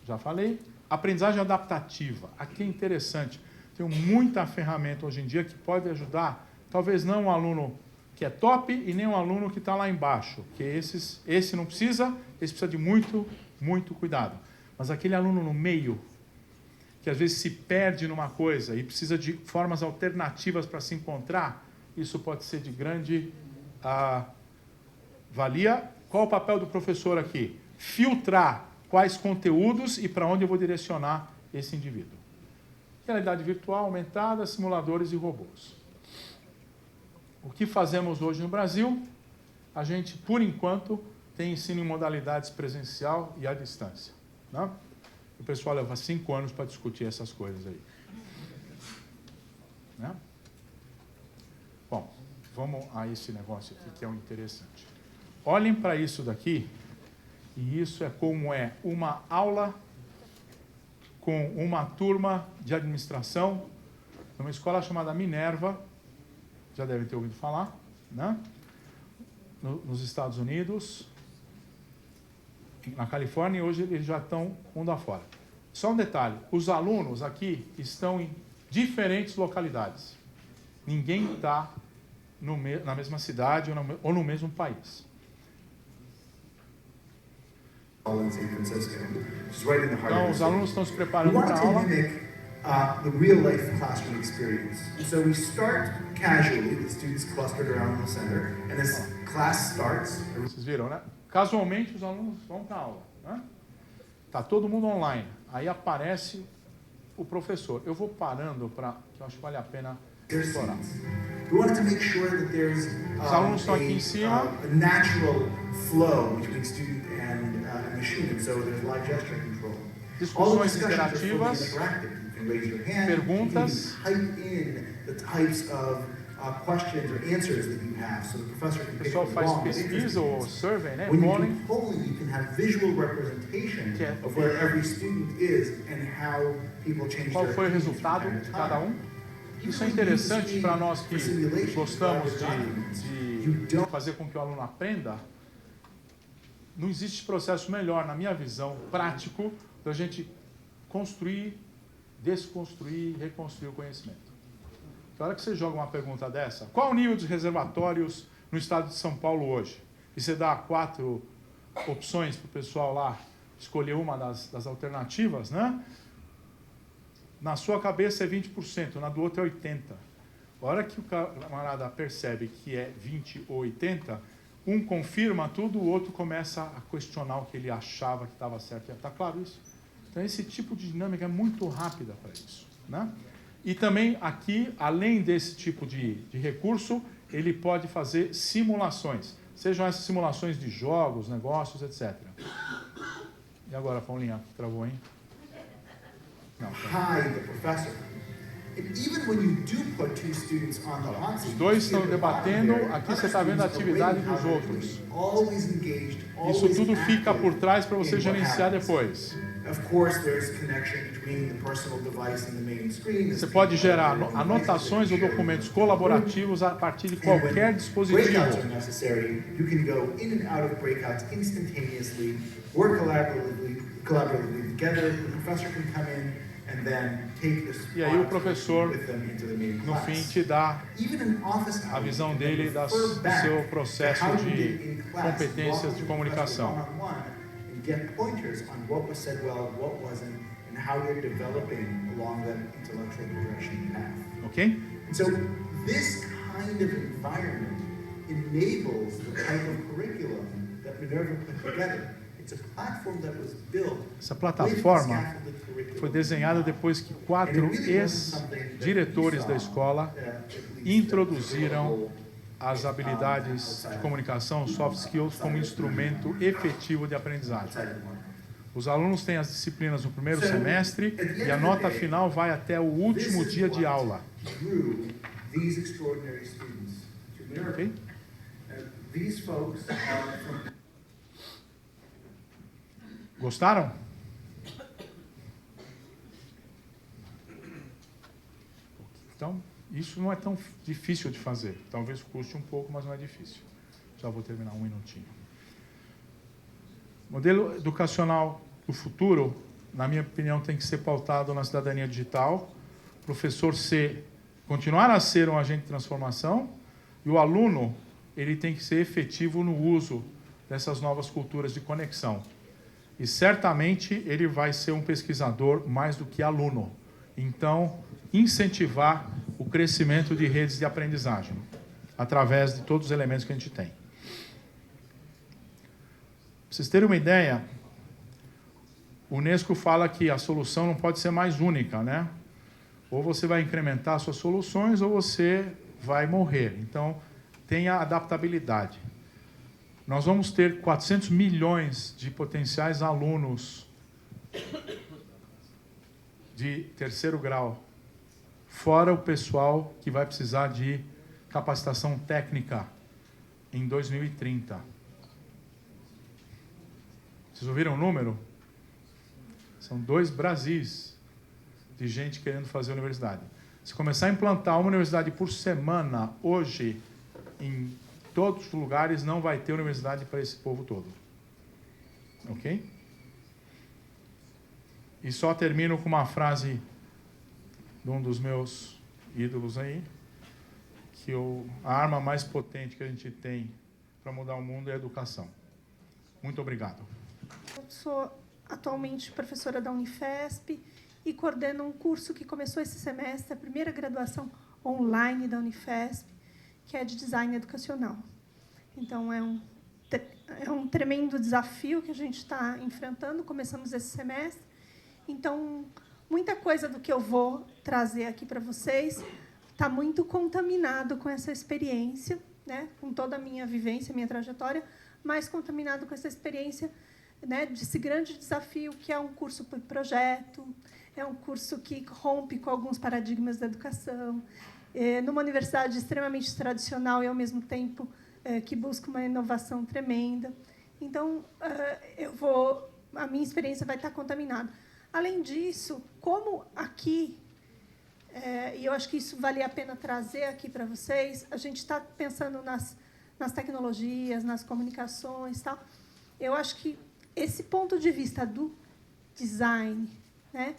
já falei. Aprendizagem adaptativa. Aqui é interessante. Tem muita ferramenta hoje em dia que pode ajudar, talvez não um aluno que é top e nem um aluno que está lá embaixo, que esse não precisa, esse precisa de muito, muito cuidado. Mas aquele aluno no meio, que às vezes se perde numa coisa e precisa de formas alternativas para se encontrar, isso pode ser de grande valia. Qual o papel do professor aqui? Filtrar quais conteúdos e para onde eu vou direcionar esse indivíduo. Realidade virtual aumentada, simuladores e robôs. O que fazemos hoje no Brasil? A gente, por enquanto, tem ensino em modalidades presencial e à distância. Né? O pessoal leva 5 anos para discutir essas coisas aí. Né? Bom, vamos a esse negócio aqui que é o interessante. Olhem para isso daqui, e isso é como é uma aula com uma turma de administração numa escola chamada Minerva, já devem ter ouvido falar, né? Nos Estados Unidos, na Califórnia, e hoje eles já estão mundo afora. Só um detalhe, os alunos aqui estão em diferentes localidades. Ninguém está na mesma cidade ou no mesmo país. Então, os alunos estão se preparando para a aula. The real life classroom experience. So we start casually, the students clustered around the center, and as class starts. Vocês viram, né? Casualmente os alunos vão para a aula, né? Tá todo mundo online. Aí aparece o professor. Eu vou parando para que eu acho que vale a pena explorar. We wanted to make sure that there's Os alunos estão aqui em cima. a natural flow between student and machine, and so there's live gesture control. Discussões interativas, perguntas, o pessoal faz pesquisa ou survey, né? Polling, qual foi o resultado de cada um. Isso é interessante para nós que gostamos de fazer com que o aluno aprenda. Não existe processo melhor, na minha visão, prático, da gente construir, desconstruir, reconstruir o conhecimento. Na hora que você joga uma pergunta dessa, qual o nível de reservatórios no estado de São Paulo hoje? E você dá 4 opções para o pessoal lá escolher uma das alternativas, né? Na sua cabeça é 20%, na do outro é 80%. A hora que o camarada percebe que é 20 ou 80, um confirma tudo, o outro começa a questionar o que ele achava que estava certo. Está claro isso? Então, esse tipo de dinâmica é muito rápida para isso, né? E também aqui, além desse tipo de recurso, ele pode fazer simulações. Sejam essas simulações de jogos, negócios, etc. E agora, Paulinha, que travou, hein? Não, tá. Hi, the professor. And even when you do put 2 students on the hot seat, os dois estão debatendo, aqui você está vendo a atividade dos outros. Isso tudo fica por trás para você gerenciar depois. Você pode gerar anotações ou documentos colaborativos a partir de qualquer dispositivo. E aí o professor, no fim, te dá a visão dele do seu processo de competências de comunicação. Ok? So this kind of environment enables the type of curriculum that Minerva put together. Essa plataforma foi desenhada depois que 4 ex-diretores da escola introduziram as habilidades de comunicação, soft skills, como instrumento efetivo de aprendizagem. Os alunos têm as disciplinas no primeiro semestre e a nota final vai até o último dia de aula. Okay? Gostaram? Então, isso não é tão difícil de fazer. Talvez custe um pouco, mas não é difícil. Já vou terminar um minutinho. Modelo educacional do futuro, na minha opinião, tem que ser pautado na cidadania digital. O professor continuar a ser um agente de transformação e o aluno ele tem que ser efetivo no uso dessas novas culturas de conexão. E certamente ele vai ser um pesquisador mais do que aluno. Então, incentivar o crescimento de redes de aprendizagem, através de todos os elementos que a gente tem. Para vocês terem uma ideia, o Unesco fala que a solução não pode ser mais única, né? Ou você vai incrementar suas soluções, ou você vai morrer. Então, tenha adaptabilidade. Nós vamos ter 400 milhões de potenciais alunos de terceiro grau, fora o pessoal que vai precisar de capacitação técnica em 2030. Vocês ouviram o número? São 2 Brasis de gente querendo fazer universidade. Se começar a implantar uma universidade por semana, hoje, em todos os lugares, não vai ter universidade para esse povo todo. Ok? E só termino com uma frase de um dos meus ídolos aí, que a arma mais potente que a gente tem para mudar o mundo é a educação. Muito obrigado. Eu sou atualmente professora da Unifesp e coordeno um curso que começou esse semestre, a primeira graduação online da Unifesp, que é de design educacional. Então, é um tremendo desafio que a gente está enfrentando, começamos esse semestre. Então, muita coisa do que eu vou trazer aqui para vocês está muito contaminado com essa experiência, né, com toda a minha vivência, minha trajetória, mas contaminado com essa experiência, né, desse grande desafio que é um curso por projeto, é um curso que rompe com alguns paradigmas da educação, numa universidade extremamente tradicional e, ao mesmo tempo, que busca uma inovação tremenda. Então, a minha experiência vai estar contaminada. Além disso, como aqui, e eu acho que isso vale a pena trazer aqui para vocês, a gente está pensando nas tecnologias, nas comunicações, tal. Eu acho que esse ponto de vista do design, né,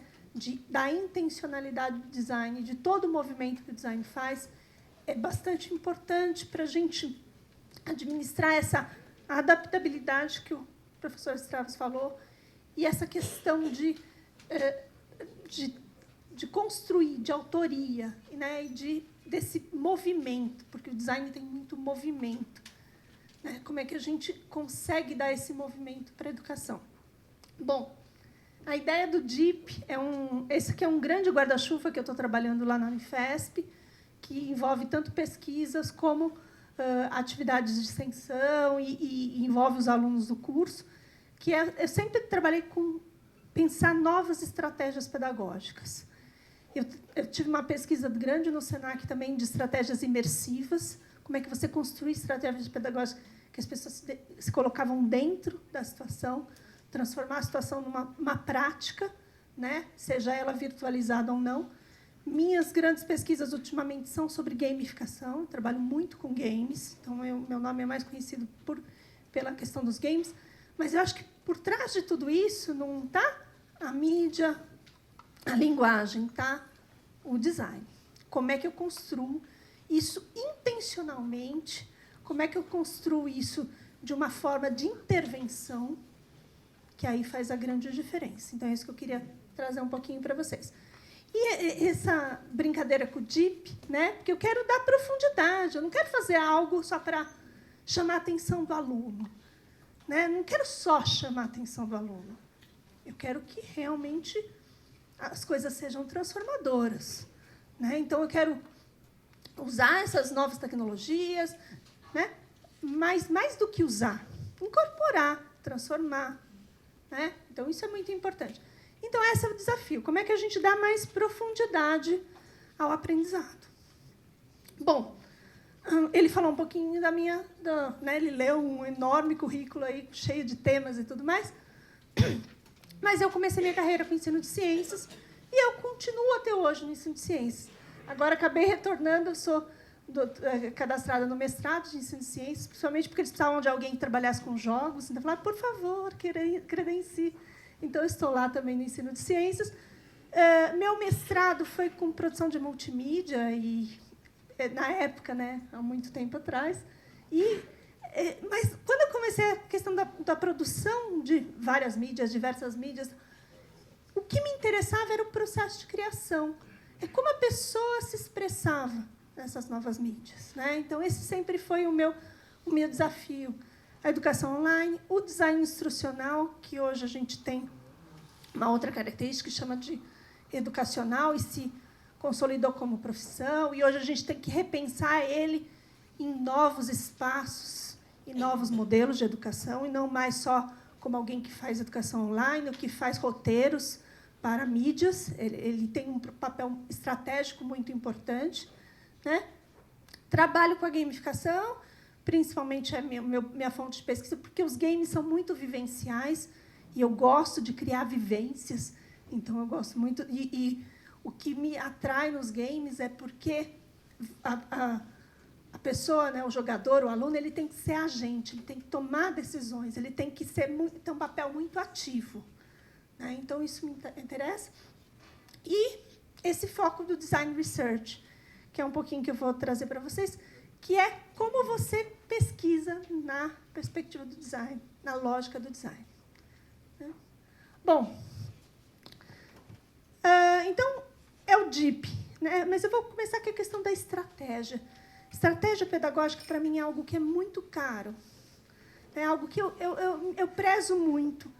da intencionalidade do design, de todo o movimento que o design faz, é bastante importante para a gente administrar essa adaptabilidade que o professor Stravos falou e essa questão de construir, de autoria, né, e desse movimento, porque o design tem muito movimento. Né? Como é que a gente consegue dar esse movimento para a educação? Bom, a ideia do DEEP esse aqui é um grande guarda-chuva que eu estou trabalhando lá na Unifesp, que envolve tanto pesquisas como atividades de extensão e envolve os alunos do curso, que eu sempre trabalhei com pensar novas estratégias pedagógicas. Eu tive uma pesquisa grande no Senac também de estratégias imersivas, como é que você construi estratégias pedagógicas que as pessoas se colocavam dentro da situação, transformar a situação numa prática, né? Seja ela virtualizada ou não. Minhas grandes pesquisas ultimamente são sobre gamificação, eu trabalho muito com games, então meu nome é mais conhecido pela questão dos games, mas eu acho que por trás de tudo isso não está a mídia, a linguagem, está o design. Como é que eu construo isso intencionalmente? Como é que eu construo isso de uma forma de intervenção, que aí faz a grande diferença. Então, é isso que eu queria trazer um pouquinho para vocês. E essa brincadeira com o DEEP, né? Porque eu quero dar profundidade, eu não quero fazer algo só para chamar a atenção do aluno. Né? Não quero só chamar a atenção do aluno. Eu quero que realmente as coisas sejam transformadoras. Né? Então, eu quero usar essas novas tecnologias, né? Mas mais do que usar, incorporar, transformar. Né? Então, isso é muito importante. Então, esse é o desafio. Como é que a gente dá mais profundidade ao aprendizado? Bom, ele falou um pouquinho né, ele leu um enorme currículo aí, cheio de temas e tudo mais. Mas eu comecei minha carreira com ensino de ciências e eu continuo até hoje no ensino de ciências. Agora, acabei retornando, eu sou cadastrada no mestrado de ensino de ciências, principalmente porque eles precisavam de alguém que trabalhasse com jogos. Então, falaram, por favor, credencie. Então, eu estou lá também no ensino de ciências. Meu mestrado foi com produção de multimídia, e na época, né, há muito tempo atrás. Mas, quando eu comecei a questão da produção de várias mídias, diversas mídias, o que me interessava era o processo de criação. É como a pessoa se expressava nessas novas mídias. Né? Então, esse sempre foi o meu desafio. A educação online, o design instrucional, que hoje a gente tem uma outra característica que chama de educacional e se consolidou como profissão, e hoje a gente tem que repensar ele em novos espaços, e novos modelos de educação, e não mais só como alguém que faz educação online, ou que faz roteiros para mídias. Ele tem um papel estratégico muito importante, né? Trabalho com a gamificação, principalmente é minha fonte de pesquisa, porque os games são muito vivenciais, e eu gosto de criar vivências, então eu gosto muito. E o que me atrai nos games é porque a pessoa, né, o jogador, o aluno, ele tem que ser agente, ele tem que tomar decisões, ele tem que ter um papel muito ativo, né? Então, isso me interessa. E esse foco do design research, que é um pouquinho que eu vou trazer para vocês, que é como você pesquisa na perspectiva do design, na lógica do design. Bom, então, é o DIP, né? Mas eu vou começar com a questão da estratégia. Estratégia pedagógica, para mim, é algo que é muito caro. É algo que eu prezo muito.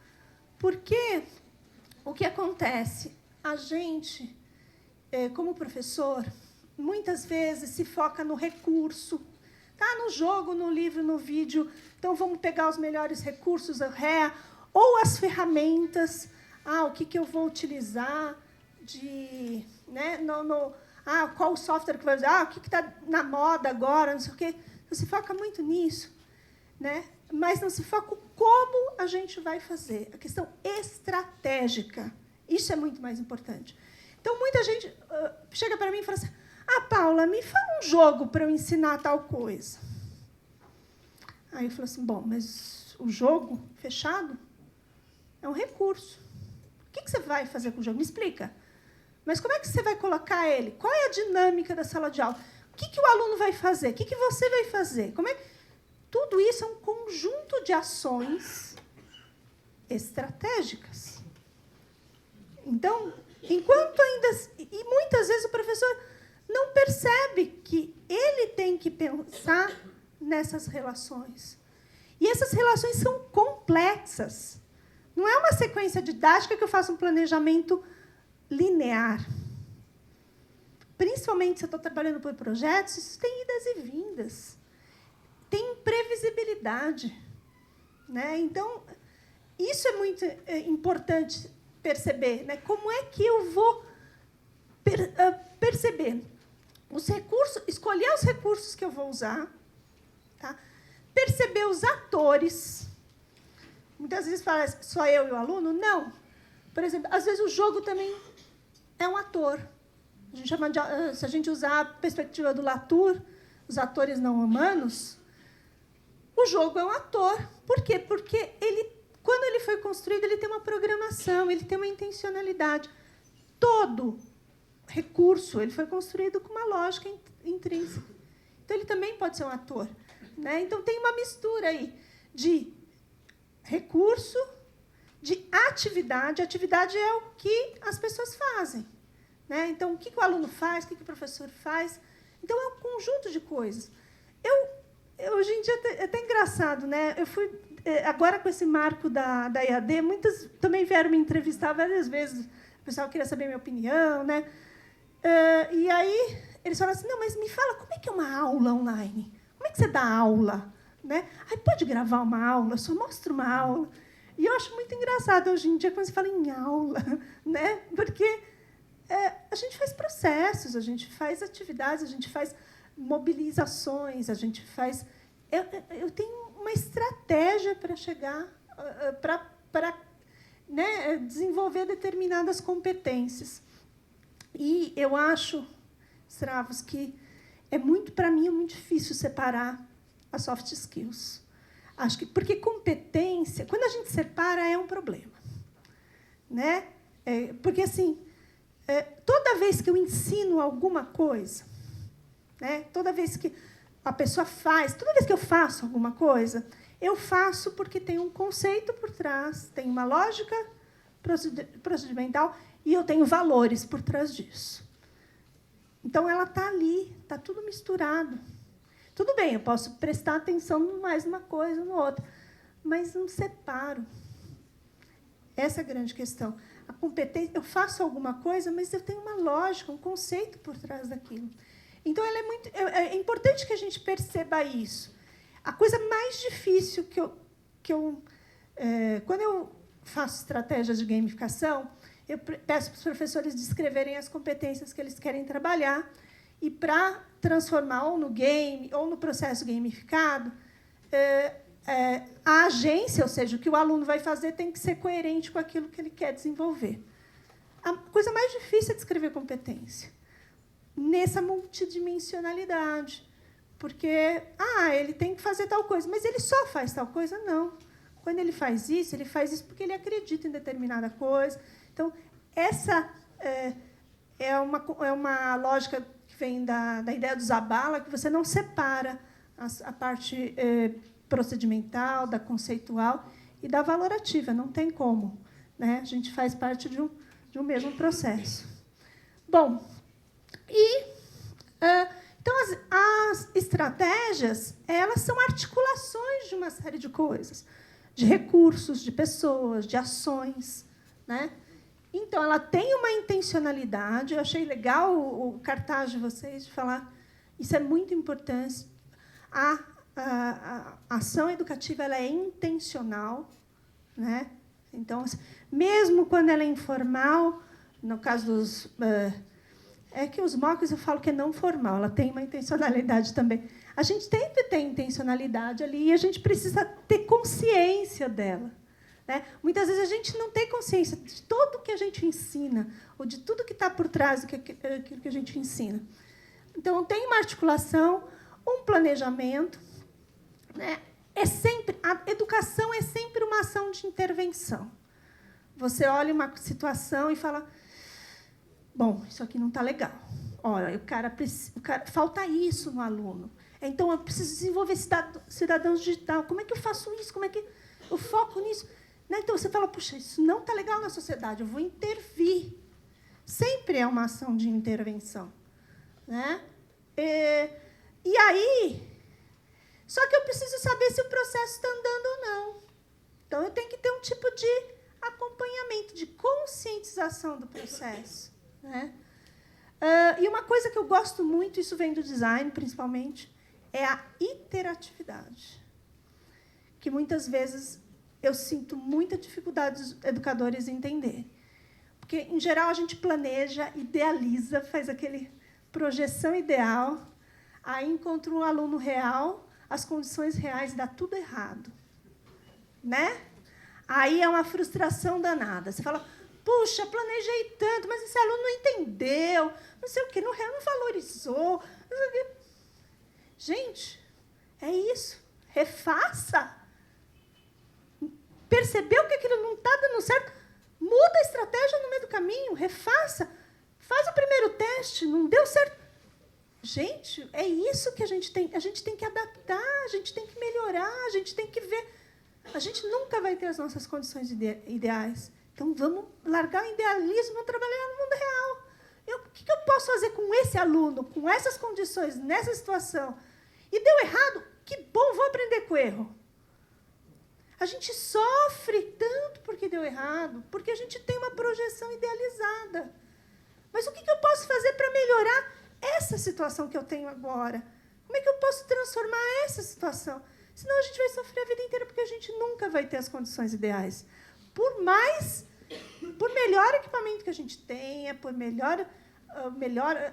Porque o que acontece? A gente, como professor, muitas vezes se foca no recurso. Tá no jogo, no livro, no vídeo. Então, vamos pegar os melhores recursos, a REA, ou as ferramentas. O que eu vou utilizar né, qual o software que vai usar? O que está na moda agora? Não sei o quê. Então, se foca muito nisso, né? Mas não se foca como a gente vai fazer. A questão estratégica. Isso é muito mais importante. Então, muita gente chega para mim e fala assim, Paula, me fala um jogo para eu ensinar tal coisa. Aí eu falo assim, bom, mas o jogo fechado é um recurso. O que você vai fazer com o jogo? Me explica. Mas como é que você vai colocar ele? Qual é a dinâmica da sala de aula? O que o aluno vai fazer? O que você vai fazer? Tudo isso é um conjunto de ações estratégicas. Então, enquanto ainda... E muitas vezes o professor não percebe que ele tem que pensar nessas relações. E essas relações são complexas. Não é uma sequência didática que eu faço um planejamento linear. Principalmente se eu estou trabalhando por projetos, isso tem idas e vindas. Tem imprevisibilidade, né? Então, isso é muito importante perceber, né? Como é que eu vou perceber os recursos, escolher os recursos que eu vou usar, tá? Perceber os atores. Muitas vezes fala, só eu e o aluno? Não. Por exemplo, às vezes o jogo também é um ator. A gente chama se a gente usar a perspectiva do Latour, os atores não humanos, o jogo é um ator. Por quê? Porque quando ele foi construído, ele tem uma programação, ele tem uma intencionalidade. Todo recurso ele foi construído com uma lógica intrínseca. Então, ele também pode ser um ator, né? Então, tem uma mistura aí de recurso, de atividade. Atividade é o que as pessoas fazem, né? Então, o que o aluno faz, o que o professor faz. Então, é um conjunto de coisas. Hoje em dia, é até engraçado, né? Eu fui, agora, com esse marco da EAD, muitas também vieram me entrevistar várias vezes. O pessoal queria saber a minha opinião, né? E aí, eles falaram assim, não, mas me fala, como é que é uma aula online? Como é que você dá aula? Né? Aí, pode gravar uma aula? Só mostra uma aula. E eu acho muito engraçado, hoje em dia, quando se fala em aula, né? Porque a gente faz processos, a gente faz atividades, a gente faz mobilizações, a gente faz... Eu tenho uma estratégia para chegar, para né, desenvolver determinadas competências. E eu acho, Stravos, que para mim, é muito difícil separar as soft skills. Acho que, porque competência, quando a gente separa, é um problema. Né? Porque, assim, toda vez que eu ensino alguma coisa, né, toda vez que a pessoa faz, toda vez que eu faço alguma coisa, eu faço porque tem um conceito por trás, tem uma lógica procedimental e eu tenho valores por trás disso. Então, ela está ali, está tudo misturado. Tudo bem, eu posso prestar atenção mais numa coisa ou noutra, mas não separo. Essa é a grande questão. A competência, eu faço alguma coisa, mas eu tenho uma lógica, um conceito por trás daquilo. Então, é importante que a gente perceba isso. A coisa mais difícil quando eu faço estratégias de gamificação, eu peço para os professores descreverem as competências que eles querem trabalhar e, para transformar ou no game ou no processo gamificado, a agência, ou seja, o que o aluno vai fazer, tem que ser coerente com aquilo que ele quer desenvolver. A coisa mais difícil é descrever competência, nessa multidimensionalidade. Porque ele tem que fazer tal coisa, mas ele só faz tal coisa? Não. Quando ele faz isso porque ele acredita em determinada coisa. Então, essa é uma lógica que vem da ideia do Zabala, que você não separa a parte procedimental, da conceitual e da valorativa. Não tem como, né? A gente faz parte de um mesmo processo. Bom, então, as estratégias, elas são articulações de uma série de coisas, de recursos, de pessoas, de ações, né? Então, ela tem uma intencionalidade. Eu achei legal o cartaz de vocês de falar. Isso é muito importante. A ação educativa, ela é intencional, né? Então, mesmo quando ela é informal, no caso dos... É que os MOOCs eu falo que é não formal, ela tem uma intencionalidade também. A gente sempre tem intencionalidade ali e a gente precisa ter consciência dela, né? Muitas vezes a gente não tem consciência de tudo que a gente ensina, ou de tudo que está por trás daquilo que a gente ensina. Então, tem uma articulação, um planejamento, né? A educação é sempre uma ação de intervenção. Você olha uma situação e fala... Bom, isso aqui não está legal. Olha, falta isso no aluno. Então, eu preciso desenvolver cidadãos digital. Como é que eu faço isso? Como é que eu foco nisso? Né? Então, você fala, puxa, isso não está legal na sociedade, eu vou intervir. Sempre é uma ação de intervenção, né? E aí... Só que eu preciso saber se o processo está andando ou não. Então, eu tenho que ter um tipo de acompanhamento, de conscientização do processo, né? E uma coisa que eu gosto muito, isso vem do design, principalmente, é a interatividade. Que, muitas vezes, eu sinto muita dificuldade dos educadores em entender. Porque, em geral, a gente planeja, idealiza, faz aquele projeção ideal, aí encontra um aluno real, as condições reais, dá tudo errado, né? Aí é uma frustração danada. Você fala, puxa, planejei tanto, mas esse aluno não entendeu, não sei o quê, não valorizou. Não sei o quê. Gente, é isso. Refaça. Percebeu que aquilo não está dando certo? Muda a estratégia no meio do caminho, refaça. Faz o primeiro teste, não deu certo. Gente, é isso que a gente tem que adaptar, a gente tem que melhorar, a gente tem que ver. A gente nunca vai ter as nossas condições ideais. Então, vamos largar o idealismo e vamos trabalhar no mundo real. O que eu posso fazer com esse aluno, com essas condições, nessa situação? E deu errado? Que bom, vou aprender com o erro. A gente sofre tanto porque deu errado, porque a gente tem uma projeção idealizada. Mas o que eu posso fazer para melhorar essa situação que eu tenho agora? Como é que eu posso transformar essa situação? Senão a gente vai sofrer a vida inteira, porque a gente nunca vai ter as condições ideais. Por melhor equipamento que a gente tenha, por melhor,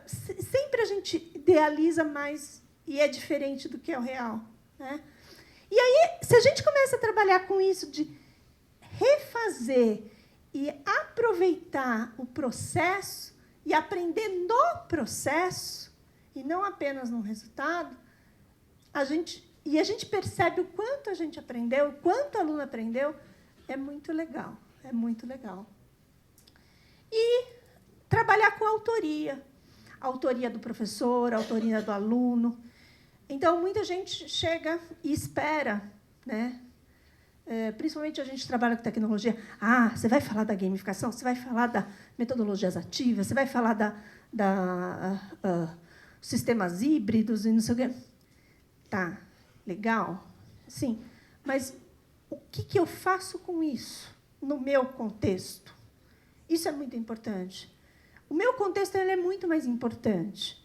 sempre a gente idealiza mais e é diferente do que é o real, né? E aí, se a gente começa a trabalhar com isso de refazer e aproveitar o processo e aprender no processo, e não apenas no resultado, a gente percebe o quanto a gente aprendeu, o quanto o aluno aprendeu, é muito legal, é muito legal. E trabalhar com a autoria do professor, a autoria do aluno. Então, muita gente chega e espera, né? Principalmente a gente trabalha com tecnologia. Você vai falar da gamificação, você vai falar da metodologias ativas, você vai falar da sistemas híbridos e não sei o quê. Tá, legal, sim. Mas o que eu faço com isso no meu contexto? Isso é muito importante. O meu contexto ele é muito mais importante.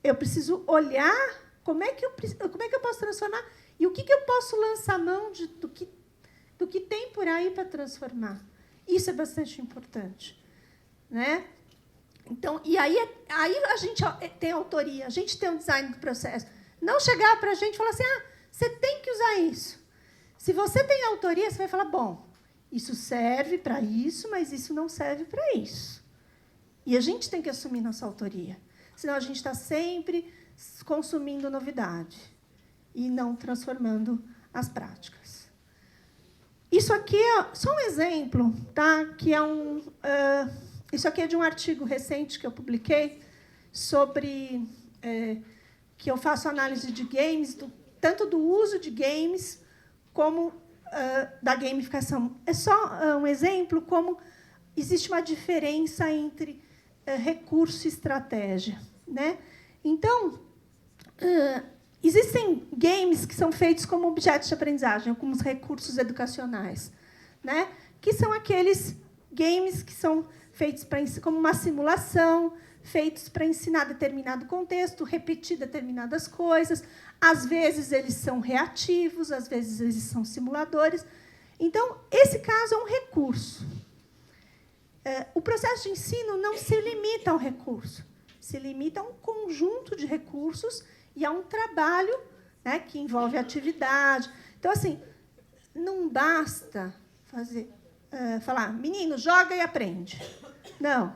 Eu preciso olhar como é que eu posso transformar E o que eu posso lançar mão do que tem por aí para transformar? Isso é bastante importante, né? Então, e aí a gente tem autoria, a gente tem um design do processo. Não chegar para a gente e falar assim, você tem que usar isso. Se você tem autoria, você vai falar, bom, isso serve para isso, mas isso não serve para isso. E a gente tem que assumir nossa autoria. Senão a gente está sempre consumindo novidade e não transformando as práticas. Isso aqui é só um exemplo, tá? Que é isso aqui é de um artigo recente que eu publiquei sobre que eu faço análise de games, tanto do uso de games como da gamificação. É só um exemplo como existe uma diferença entre recurso e estratégia, né? Então, existem games que são feitos como objetos de aprendizagem, como os recursos educacionais, né? Que são aqueles games que são feitos como uma simulação, feitos para ensinar determinado contexto, repetir determinadas coisas. Às vezes, eles são reativos, às vezes, eles são simuladores. Então, esse caso é um recurso. O processo de ensino não se limita a um recurso, se limita a um conjunto de recursos e a um trabalho, né, que envolve atividade. Então, assim, não basta falar, menino, joga e aprende. Não.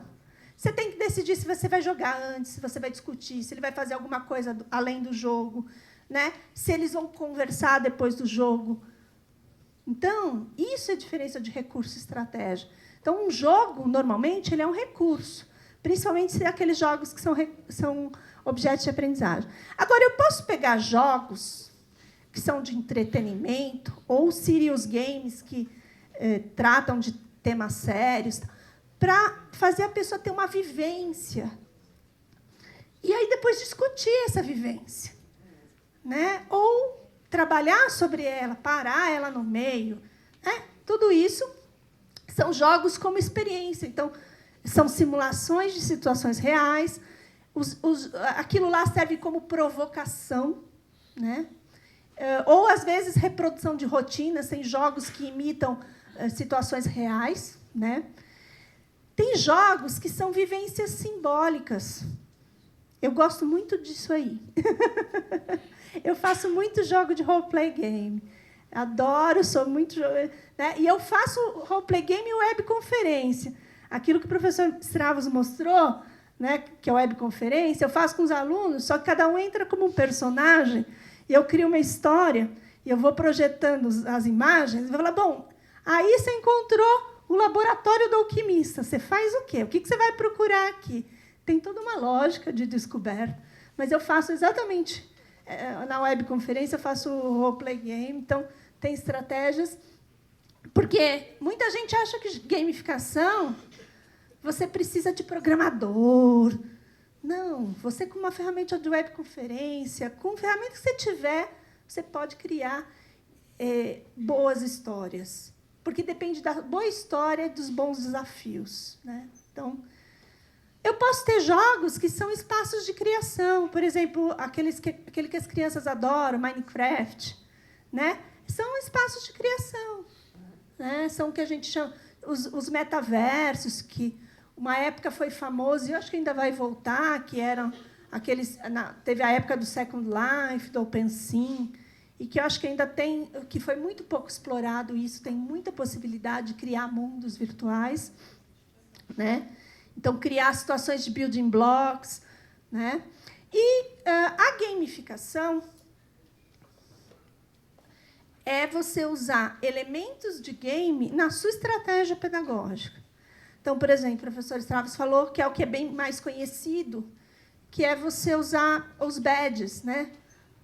Você tem que decidir se você vai jogar antes, se você vai discutir, se ele vai fazer alguma coisa além do jogo, né? Se eles vão conversar depois do jogo. Então, isso é a diferença de recurso e estratégia. Então, um jogo, normalmente, ele é um recurso, principalmente se aqueles jogos que são objetos de aprendizagem. Agora, eu posso pegar jogos que são de entretenimento ou serious games que tratam de temas sérios, para fazer a pessoa ter uma vivência. E aí, depois, discutir essa vivência, né? Ou trabalhar sobre ela, parar ela no meio. Né? Tudo isso são jogos como experiência. Então, são simulações de situações reais. Aquilo lá serve como provocação, né? Ou, às vezes, reprodução de rotinas. Tem jogos que imitam situações reais, né? Tem jogos que são vivências simbólicas. Eu gosto muito disso aí. Eu faço muito jogo de roleplay game. Adoro, sou muito... Né? E eu faço roleplay game e webconferência. Aquilo que o professor Stravos mostrou, né, que é webconferência, eu faço com os alunos, só que cada um entra como um personagem, e eu crio uma história, e eu vou projetando as imagens, e vou falar, bom, aí você encontrou o laboratório do alquimista. Você faz o quê? O que você vai procurar aqui? Tem toda uma lógica de descoberta, mas eu faço exatamente... Na webconferência, eu faço roleplay game, então, tem estratégias. Porque muita gente acha que gamificação, você precisa de programador. Não, você, com uma ferramenta de webconferência, com ferramenta que você tiver, você pode criar boas histórias. Porque depende da boa história e dos bons desafios, né? Então, eu posso ter jogos que são espaços de criação. Por exemplo, aquele que as crianças adoram, Minecraft, né? São espaços de criação, né? São o que a gente chama os metaversos, que uma época foi famoso, e eu acho que ainda vai voltar, que eram aqueles... Teve a época do Second Life, do OpenSea, e que eu acho que ainda tem, que foi muito pouco explorado isso, tem muita possibilidade de criar mundos virtuais, né? Então, criar situações de building blocks, né? E a gamificação é você usar elementos de game na sua estratégia pedagógica. Então, por exemplo, o professor Stravos falou que é o que é bem mais conhecido, que é você usar os badges, né?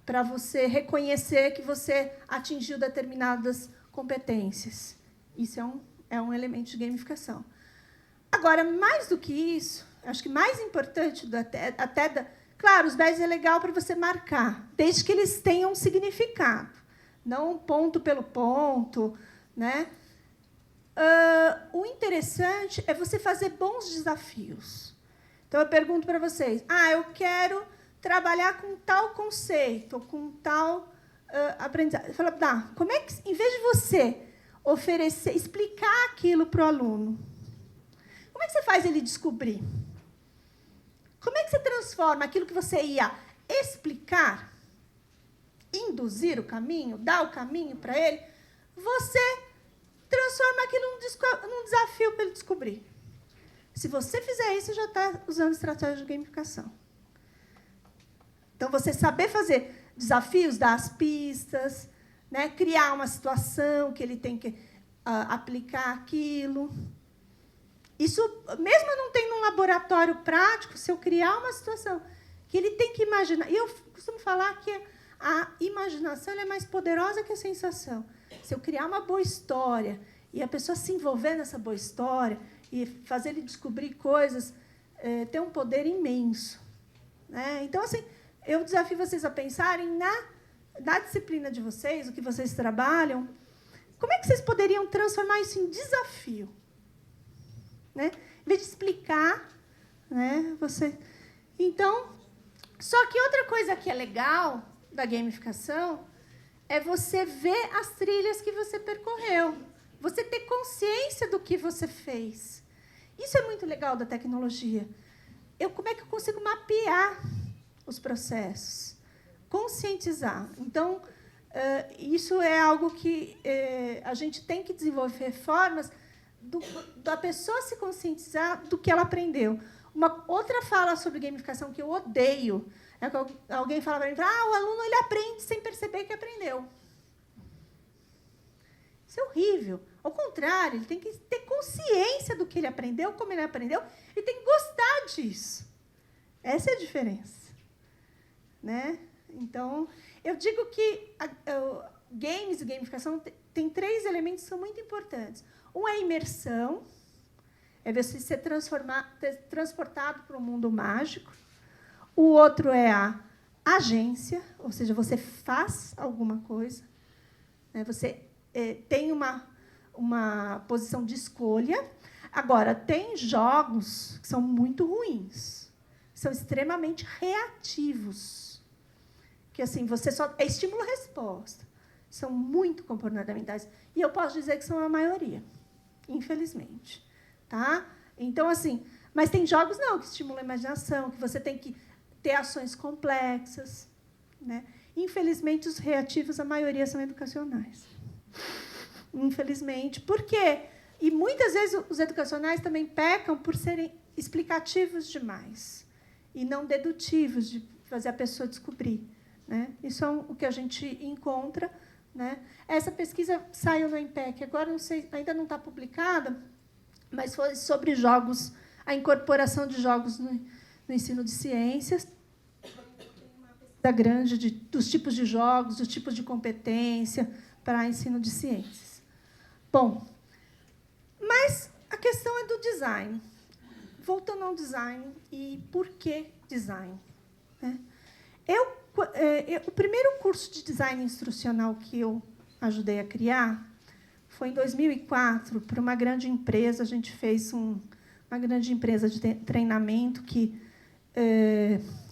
Para você reconhecer que você atingiu determinadas competências. Isso é um elemento de gamificação. Agora, mais do que isso, acho que mais importante, claro, os badges é legal para você marcar, desde que eles tenham um significado, não ponto pelo ponto, né? O interessante é você fazer bons desafios. Então, eu pergunto para vocês, eu quero trabalhar com tal conceito, ou com tal aprendizagem. Fala, como é que, em vez de você oferecer, explicar aquilo para o aluno, como é que você faz ele descobrir? Como é que você transforma aquilo que você ia explicar, induzir o caminho, dar o caminho para ele, você transforma aquilo num desafio para ele descobrir. Se você fizer isso, você já está usando estratégia de gamificação. Então, você saber fazer desafios, dar as pistas, né, criar uma situação que ele tem que aplicar aquilo. Isso, mesmo não tendo um laboratório prático, se eu criar uma situação que ele tem que imaginar... E eu costumo falar que a imaginação ela é mais poderosa que a sensação. Se eu criar uma boa história e a pessoa se envolver nessa boa história e fazer ele descobrir coisas, tem um poder imenso. Né? Então, assim, eu desafio vocês a pensarem na disciplina de vocês, o que vocês trabalham, como é que vocês poderiam transformar isso em desafio? Né? Em vez de explicar, né, você... Então, só que outra coisa que é legal da gamificação é você ver as trilhas que você percorreu, você ter consciência do que você fez. Isso é muito legal da tecnologia. Como é que eu consigo mapear os processos? Conscientizar. Então, isso é algo que a gente tem que desenvolver formas da pessoa se conscientizar do que ela aprendeu. Uma outra fala sobre gamificação que eu odeio é que alguém fala para mim, o aluno ele aprende sem perceber que aprendeu. Isso é horrível. Ao contrário, ele tem que ter consciência do que ele aprendeu, como ele aprendeu, e tem que gostar disso. Essa é a diferença. Né? Então, eu digo que games e gamificação tem 3 elementos que são muito importantes. Um é a imersão, é você ser transportado para um mundo mágico. O outro é a agência, ou seja, você faz alguma coisa. Né? Você tem uma posição de escolha. Agora, tem jogos que são muito ruins, são extremamente reativos. Que assim, você só é estímulo-resposta. São muito comportamentais. E eu posso dizer que são a maioria, infelizmente. Tá? Então, assim, mas tem jogos não, que estimulam a imaginação, que você tem que ter ações complexas. Né? Infelizmente, os reativos, a maioria são educacionais. Infelizmente. Por quê? E muitas vezes os educacionais também pecam por serem explicativos demais e não dedutivos, de fazer a pessoa descobrir. Né? Isso é o que a gente encontra. Né? Essa pesquisa saiu no EMPEC, agora não sei, ainda não está publicada, mas foi sobre jogos, a incorporação de jogos no ensino de ciências. Tem uma pesquisa grande dos tipos de jogos, dos tipos de competência para ensino de ciências. Bom, mas a questão é do design. Voltando ao design, e por que design? Né? O primeiro curso de design instrucional que eu ajudei a criar foi em 2004, para uma grande empresa. A gente fez uma grande empresa de treinamento que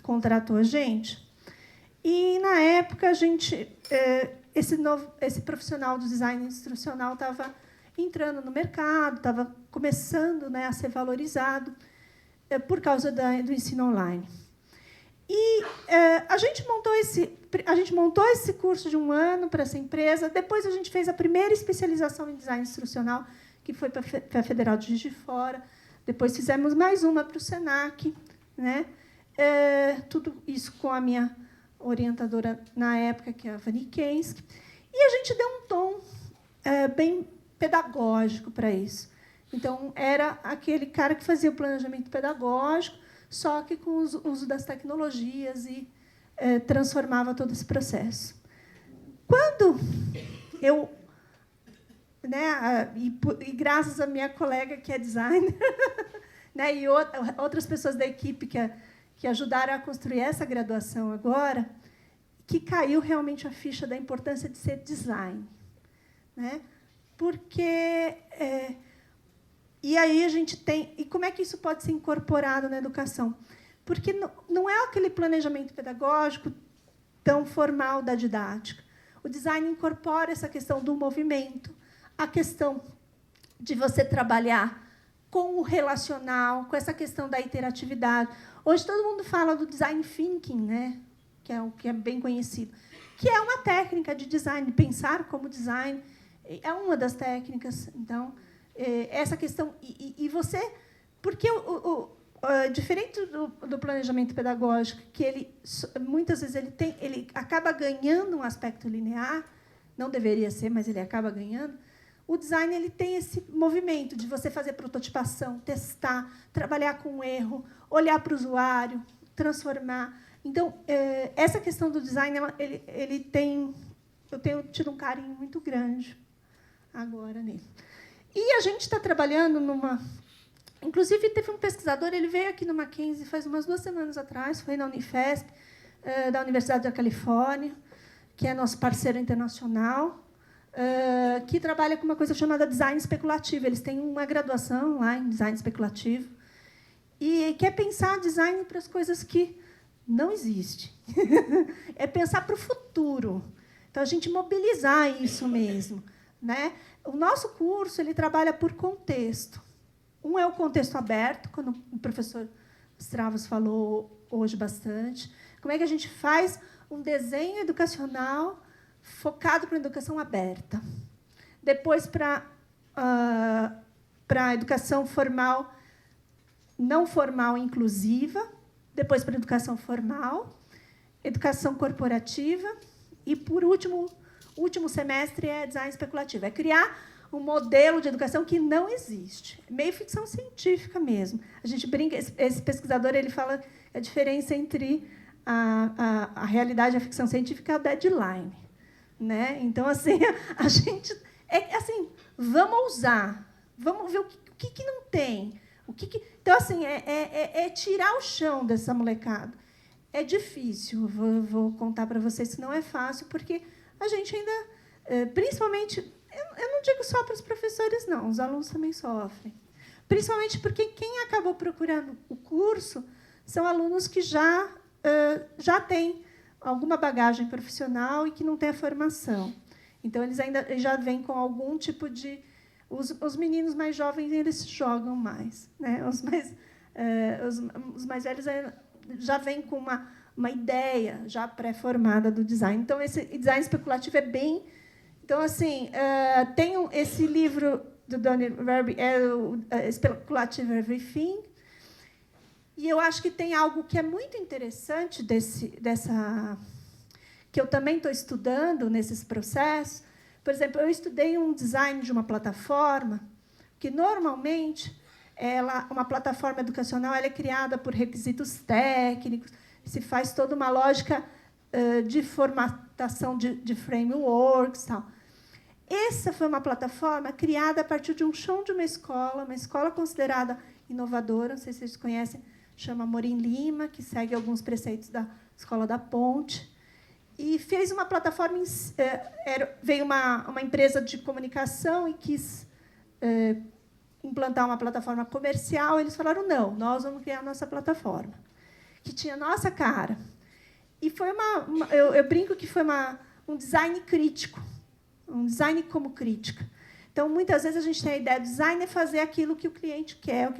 contratou a gente. E, na época, esse profissional do design instrucional estava entrando no mercado, estava começando, né, a ser valorizado por causa do ensino online. E a gente montou esse curso de 1 ano para essa empresa. Depois, a gente fez a primeira especialização em design instrucional, que foi para a Federal de Juiz de Fora. Depois, fizemos mais uma para o SENAC. Né? Tudo isso com a minha orientadora, na época, que é a Vani Kensky. E a gente deu um tom bem pedagógico para isso. Então, era aquele cara que fazia o planejamento pedagógico, só que com o uso das tecnologias e transformava todo esse processo. Quando eu... Né, e graças à minha colega, que é designer, né, e outras pessoas da equipe que ajudaram a construir essa graduação agora, que caiu realmente a ficha da importância de ser design. Né? Porque... E aí a gente tem... E como é que isso pode ser incorporado na educação? Porque não é aquele planejamento pedagógico tão formal da didática. o design incorpora essa questão do movimento, a questão de você trabalhar com o relacional, com essa questão da interatividade. Hoje todo mundo fala do design thinking, né? Que é o que é bem conhecido, que é uma técnica de design, pensar como design é uma das técnicas. Então, essa questão e você, porque diferente do planejamento pedagógico, que ele muitas vezes ele acaba ganhando um aspecto linear, não deveria ser, mas ele acaba ganhando. O design ele tem esse movimento de você fazer prototipação, testar, trabalhar com erro, olhar para o usuário, transformar. Então, essa questão do design, ele tem... Eu tenho tido um carinho muito grande agora nele. E a gente está trabalhando numa... Inclusive, teve um pesquisador, ele veio aqui no Mackenzie faz umas 2 semanas atrás, foi na Unifesp, da Universidade da Califórnia, que é nosso parceiro internacional, que trabalha com uma coisa chamada design especulativo. Eles têm uma graduação lá em design especulativo e quer pensar design para as coisas que não existem. É pensar para o futuro. Então, a gente mobilizar isso mesmo, né? O nosso curso ele trabalha por contexto. Um é o contexto aberto, quando o professor Stravos falou hoje bastante. Como é que a gente faz um desenho educacional focado para a educação aberta. Depois, para a educação formal, não formal inclusiva. Depois, para a educação formal, educação corporativa. E, por último, o último semestre é design especulativo. É criar um modelo de educação que não existe. Meio ficção científica mesmo. A gente brinca, esse pesquisador ele fala a diferença entre a realidade e a ficção científica é o deadline. Né? Então, assim, a gente... assim, vamos ousar, vamos ver o que não tem. Então, assim, é tirar o chão dessa molecada. É difícil, vou contar para vocês que não é fácil, porque a gente ainda, principalmente, eu não digo só para os professores, não, os alunos também sofrem. Principalmente porque quem acabou procurando o curso são alunos que já têm alguma bagagem profissional e que não têm a formação. Então, eles ainda já vêm com algum tipo de... Os meninos mais jovens eles jogam mais. Né? Os mais velhos já vêm com uma ideia já pré-formada do design. Então, esse design especulativo é bem... Então, assim, tem esse livro do Donny Verby, o Speculative Everything. E eu acho que tem algo que é muito interessante que eu também estou estudando nesses processos. Por exemplo, eu estudei um design de uma plataforma que, normalmente, uma plataforma educacional ela é criada por requisitos técnicos, se faz toda uma lógica de formatação de frameworks. Tal. Essa foi uma plataforma criada a partir de um chão de uma escola considerada inovadora, não sei se vocês conhecem, chama Morim Lima, que segue alguns preceitos da Escola da Ponte, e fez uma plataforma... veio uma empresa de comunicação e quis implantar uma plataforma comercial. Eles falaram, não, nós vamos criar a nossa plataforma, que tinha a nossa cara. E foi eu brinco que foi um design crítico, um design como crítica. Então, muitas vezes, a gente tem a ideia, design é fazer aquilo que o cliente quer,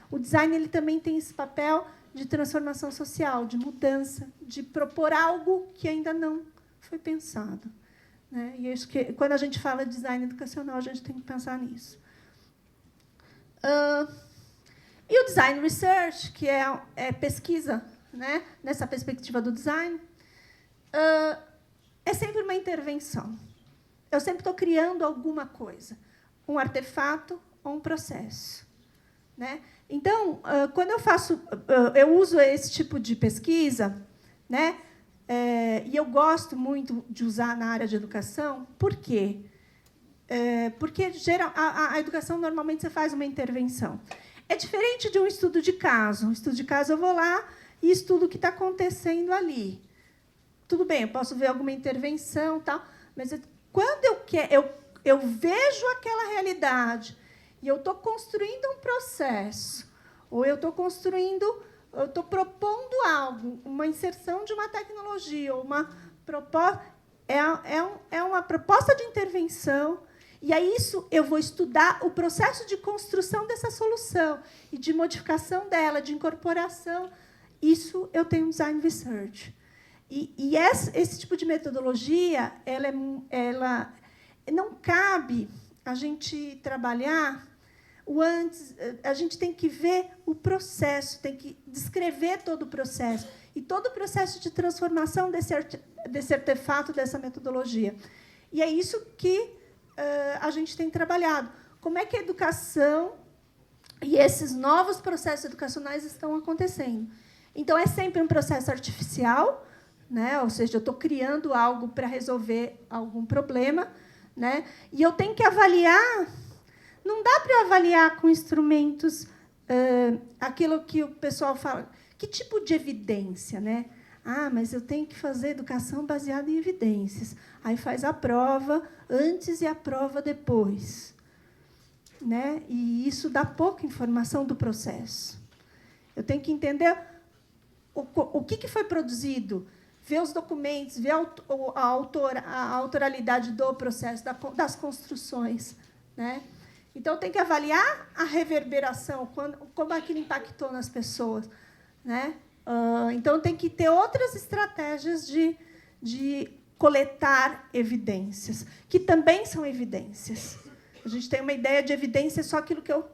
o design ele também tem esse papel de transformação social, de mudança, de propor algo que ainda não foi pensado. Né? E acho que, quando a gente fala de design educacional, a gente tem que pensar nisso. E o design research, que é pesquisa, né? Nessa perspectiva do design, é sempre uma intervenção. Eu sempre estou criando alguma coisa, um artefato ou um processo. Né? Então, quando eu uso esse tipo de pesquisa, né? E eu gosto muito de usar na área de educação. Por quê? Porque a educação, normalmente, você faz uma intervenção. É diferente de um estudo de caso. Um estudo de caso, eu vou lá e estudo o que está acontecendo ali. Tudo bem, eu posso ver alguma intervenção, tal, mas quando eu vejo aquela realidade e eu estou construindo um processo, ou eu estou propondo algo, uma inserção de uma tecnologia, ou uma proposta, é uma proposta de intervenção, e aí isso eu vou estudar o processo de construção dessa solução e de modificação dela, de incorporação. Isso eu tenho design research. E esse tipo de metodologia, ela não cabe a gente trabalhar o antes. A gente tem que ver o processo, tem que descrever todo o processo e todo o processo de transformação desse artefato, dessa metodologia. E é isso que a gente tem trabalhado. Como é que a educação e esses novos processos educacionais estão acontecendo? Então, é sempre um processo artificial, né? Ou seja, eu estou criando algo para resolver algum problema, né? E eu tenho que avaliar. Não dá para avaliar com instrumentos aquilo que o pessoal fala. Que tipo de evidência, né? Ah, mas eu tenho que fazer educação baseada em evidências. Aí faz a prova antes e a prova depois, né? E isso dá pouca informação do processo. Eu tenho que entender o que foi produzido, ver os documentos, ver a autoralidade do processo, das construções, né? Então, tem que avaliar a reverberação, como aquilo impactou nas pessoas, né? Então, tem que ter outras estratégias de coletar evidências, que também são evidências. A gente tem uma ideia de evidência, só aquilo que eu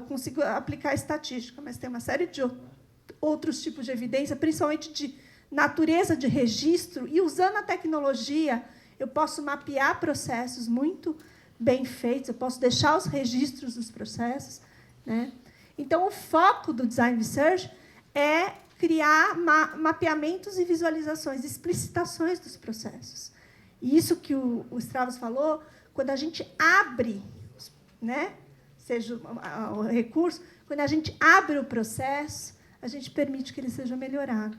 consigo aplicar estatística, mas tem uma série de outros tipos de evidência, principalmente de natureza de registro, e usando a tecnologia, eu posso mapear processos muito bem feitos, eu posso deixar os registros dos processos, né? Então, o foco do Design Research é criar mapeamentos e visualizações, explicitações dos processos. E isso que o Stravos falou, quando a gente abre, né, seja o recurso, quando a gente abre o processo, a gente permite que ele seja melhorado.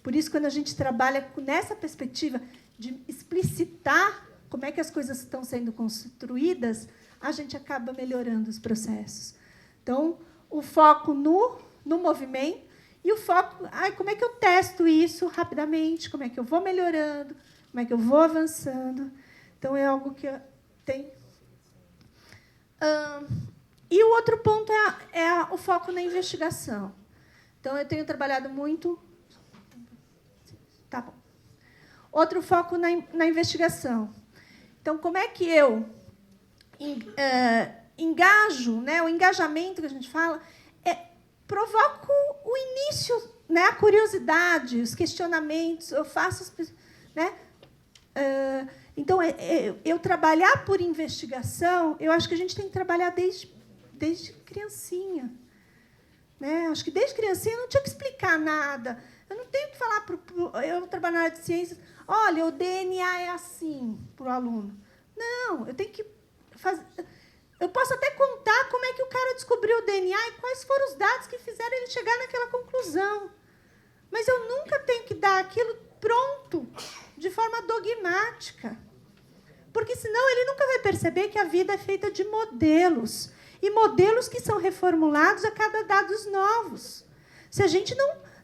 Por isso, quando a gente trabalha nessa perspectiva de explicitar como é que as coisas estão sendo construídas, a gente acaba melhorando os processos. Então, o foco no movimento e o foco, como é que eu testo isso rapidamente, como é que eu vou melhorando, como é que eu vou avançando. Então, é algo que tem. E o outro ponto é o foco na investigação. Então, eu tenho trabalhado muito. Tá bom. Outro foco na investigação. Então, como é que eu engajo, né, o engajamento que a gente fala, provoco o início, né, a curiosidade, os questionamentos, eu faço, né? Então, eu trabalhar por investigação, eu acho que a gente tem que trabalhar desde criancinha, né? Acho que desde criancinha eu não tinha que explicar nada. Eu não tenho que falar eu trabalho na área de ciências, olha, o DNA é assim para o aluno. Não, eu tenho que fazer. Eu posso até contar como é que o cara descobriu o DNA e quais foram os dados que fizeram ele chegar naquela conclusão. Mas eu nunca tenho que dar aquilo pronto, de forma dogmática. Porque, senão, ele nunca vai perceber que a vida é feita de modelos. E modelos que são reformulados a cada dados novos. Se a gente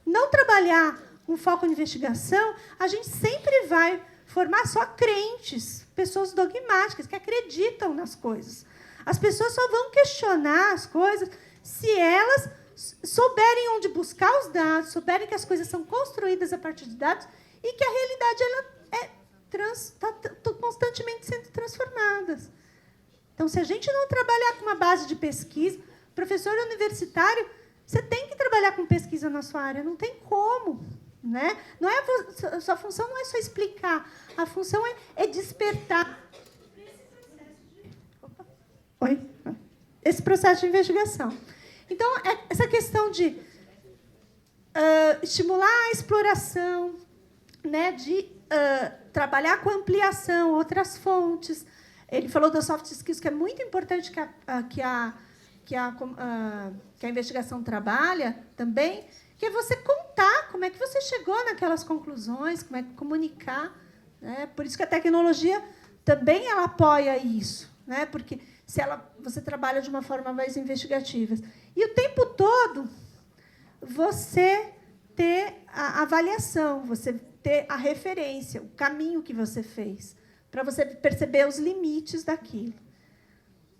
não trabalhar um foco em investigação, a gente sempre vai formar só crentes, pessoas dogmáticas, que acreditam nas coisas. As pessoas só vão questionar as coisas se elas souberem onde buscar os dados, souberem que as coisas são construídas a partir de dados e que a realidade está constantemente sendo transformada. Então, se a gente não trabalhar com uma base de pesquisa, professor universitário, você tem que trabalhar com pesquisa na sua área, não tem como. Né? A sua função não é só explicar, a função é despertar esse processo de investigação. Então, essa questão de estimular a exploração, né, de trabalhar com ampliação, outras fontes. Ele falou das soft skills, que é muito importante que a investigação trabalha também, que é você contar como é que você chegou naquelas conclusões, como é que comunicar. Né? Por isso que a tecnologia também ela apoia isso, né? Porque você trabalha de uma forma mais investigativa. E o tempo todo você ter a avaliação, você ter a referência, o caminho que você fez, para você perceber os limites daquilo.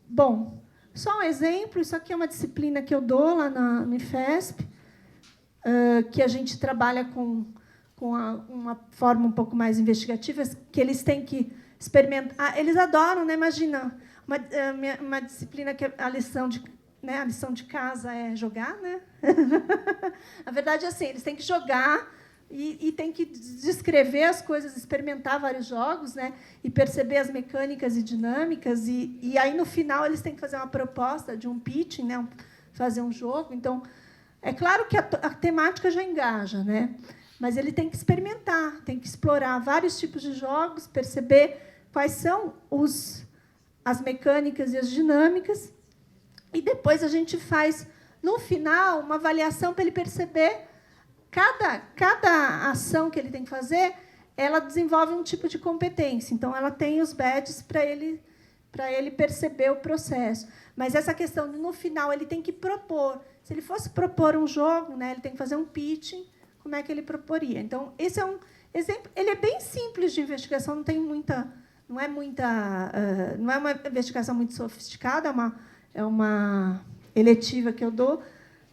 Bom, só um exemplo, isso aqui é uma disciplina que eu dou lá na Unifesp, que a gente trabalha com uma forma um pouco mais investigativa, que eles têm que experimentar. Eles adoram, né? Imagina, uma disciplina que a lição de casa é jogar, né? A verdade é assim, eles têm que jogar e têm que descrever as coisas, experimentar vários jogos, né? E perceber as mecânicas e dinâmicas, e aí, no final, eles têm que fazer uma proposta de um pitching, né? Fazer um jogo. Então, é claro que a temática já engaja, né? Mas ele tem que experimentar, tem que explorar vários tipos de jogos, perceber quais são as mecânicas e as dinâmicas, e depois a gente faz, no final, uma avaliação para ele perceber cada ação que ele tem que fazer, ela desenvolve um tipo de competência. Então, ela tem os badges para ele perceber o processo. Mas essa questão de, no final, ele tem que propor. Se ele fosse propor um jogo, né, ele tem que fazer um pitching, como é que ele proporia? Então, esse é um exemplo. Ele é bem simples de investigação, não é uma investigação muito sofisticada, é uma eletiva que eu dou.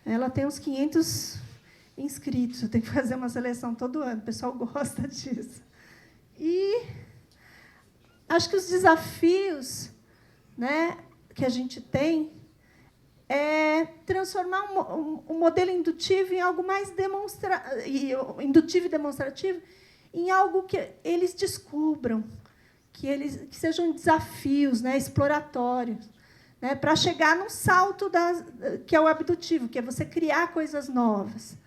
Ela tem uns 500 inscritos, eu tenho que fazer uma seleção todo ano, o pessoal gosta disso. E acho que os desafios, né, que a gente tem é transformar um modelo indutivo em algo mais indutivo e demonstrativo, em algo que eles descubram, que sejam desafios, né, exploratórios, né, para chegar num salto que é o abdutivo, que é você criar coisas novas.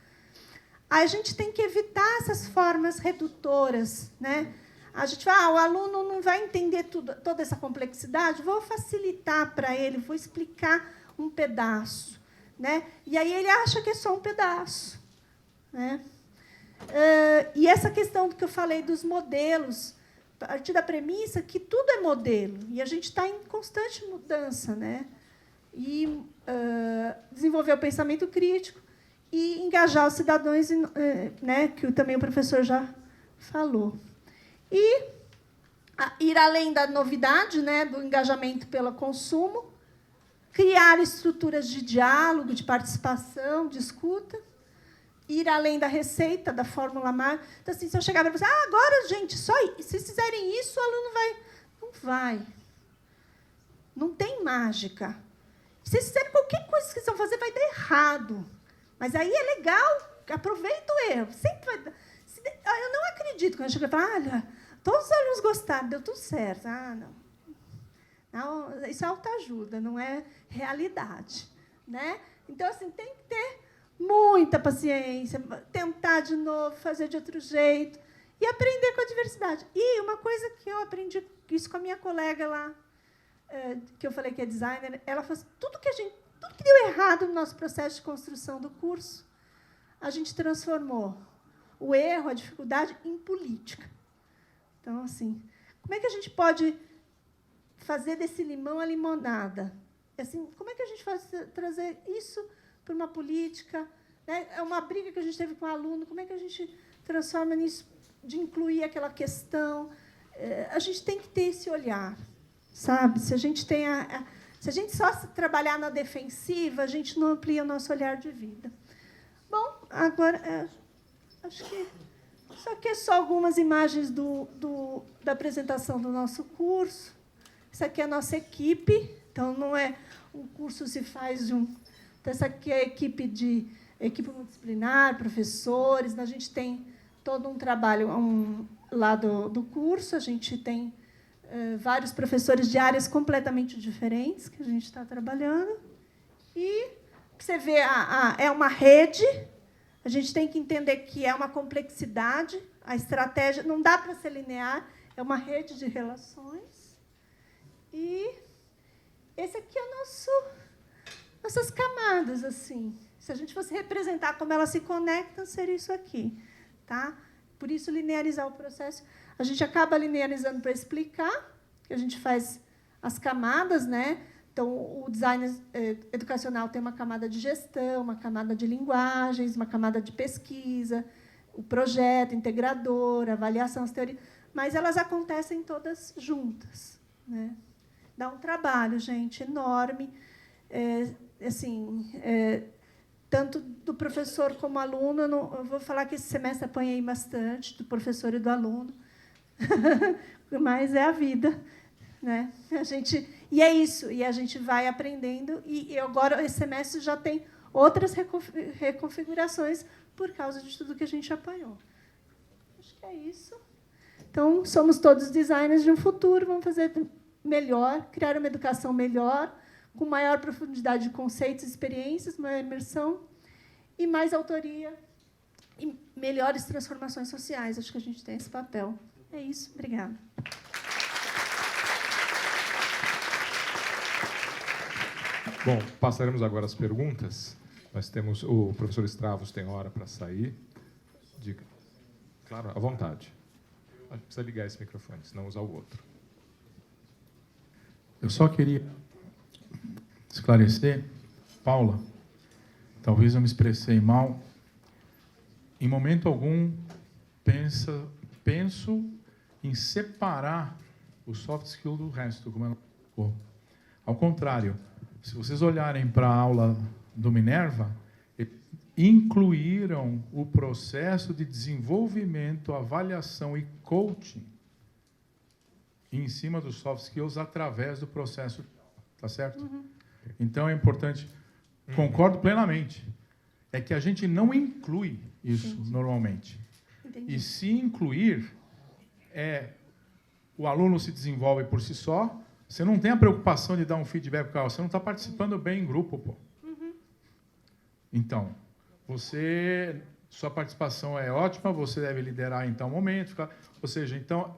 Aí a gente tem que evitar essas formas redutoras, né? A gente fala, o aluno não vai entender toda essa complexidade, vou facilitar para ele, vou explicar um pedaço, né? E aí ele acha que é só um pedaço, né? E essa questão do que eu falei dos modelos, a partir da premissa que tudo é modelo, e a gente está em constante mudança, né? E desenvolver o pensamento crítico e engajar os cidadãos, né, que também o professor já falou. E ir além da novidade, né, do engajamento pelo consumo, criar estruturas de diálogo, de participação, de escuta, ir além da receita, da fórmula mágica. Então, assim, se eu chegar para você, agora, gente, se vocês fizerem isso, o aluno vai. Não vai. Não tem mágica. Se vocês fizerem qualquer coisa que vocês vão fazer, vai dar errado. Mas aí é legal, aproveita o erro. Sempre vai dar. Eu não acredito quando eu chego e falo, olha, todos os alunos gostaram, deu tudo certo. Não, isso é autoajuda, não é realidade, né? Então, assim, tem que ter muita paciência, tentar de novo, fazer de outro jeito e aprender com a diversidade. E uma coisa que eu aprendi, isso com a minha colega lá, que eu falei que é designer, ela falou assim, tudo que deu errado no nosso processo de construção do curso, a gente transformou o erro, a dificuldade, em política. Então, assim, como é que a gente pode fazer desse limão a limonada? Assim, como é que a gente faz trazer isso para uma política? Né? É uma briga que a gente teve com o aluno, como é que a gente transforma nisso, de incluir aquela questão? A gente tem que ter esse olhar, sabe? Se a gente só trabalhar na defensiva, a gente não amplia o nosso olhar de vida. Bom, agora, acho que isso aqui é só algumas imagens da apresentação do nosso curso. Isso aqui é a nossa equipe, então não é um curso se faz de um. Então, essa aqui é a equipe multidisciplinar, professores. A gente tem todo um trabalho lá do curso, a gente tem vários professores de áreas completamente diferentes que a gente está trabalhando. E você vê, é uma rede, a gente tem que entender que é uma complexidade, a estratégia não dá para ser linear, é uma rede de relações. E esse aqui é nossas camadas, assim. Se a gente fosse representar como elas se conectam, seria isso aqui, tá? Por isso, linearizar o processo. A gente acaba linearizando para explicar, que a gente faz as camadas, né? Então, o design educacional tem uma camada de gestão, uma camada de linguagens, uma camada de pesquisa, o projeto integrador, a avaliação, as teorias, mas elas acontecem todas juntas, né? Dá um trabalho, gente, enorme, tanto do professor como aluno. Eu vou falar que esse semestre apanhei bastante do professor e do aluno, mas é a vida, né? E é isso, e a gente vai aprendendo, e agora, esse semestre, já tem outras reconfigurações por causa de tudo que a gente apanhou. Acho que é isso. Então, somos todos designers de um futuro, vamos fazer melhor, criar uma educação melhor, com maior profundidade de conceitos e experiências, maior imersão e mais autoria e melhores transformações sociais. Acho que a gente tem esse papel. É isso. Obrigada. Bom, passaremos agora às perguntas. Nós temos... O professor Stravos tem hora para sair. Diga. Claro, à vontade. A gente precisa ligar esse microfone, senão usar o outro. Eu só queria esclarecer, Paula, talvez eu me expressei mal. Em momento algum, penso em separar o soft skill do resto, como ela colocou. Ao contrário, se vocês olharem para a aula do Minerva, incluíram o processo de desenvolvimento, avaliação e coaching em cima dos soft skills através do processo, tá certo? Uhum. Então é importante, concordo plenamente, é que a gente não inclui isso. Entendi. Normalmente. Entendi. E se incluir, o aluno se desenvolve por si só, você não tem a preocupação de dar um feedback para o cara, você não está participando bem em grupo, pô. Uhum. Então, sua participação é ótima, você deve liderar em tal momento, ou seja, então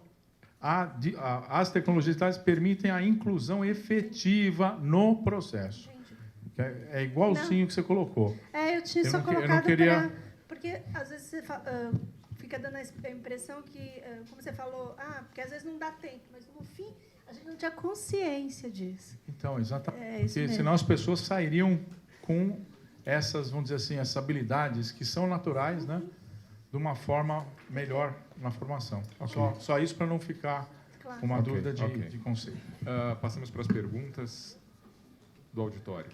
as tecnologias digitais permitem a inclusão efetiva no processo. É igualzinho que você colocou. Eu tinha só colocado, eu não queria... porque às vezes você fica dando a impressão que, como você falou, porque às vezes não dá tempo, mas no fim a gente não tinha consciência disso. Então, exatamente. Porque senão as pessoas sairiam com essas, vamos dizer assim, essas habilidades que são naturais, né, de uma forma melhor na formação. Okay. Só isso para não ficar com uma dúvida de conceito. Passamos para as perguntas do auditório.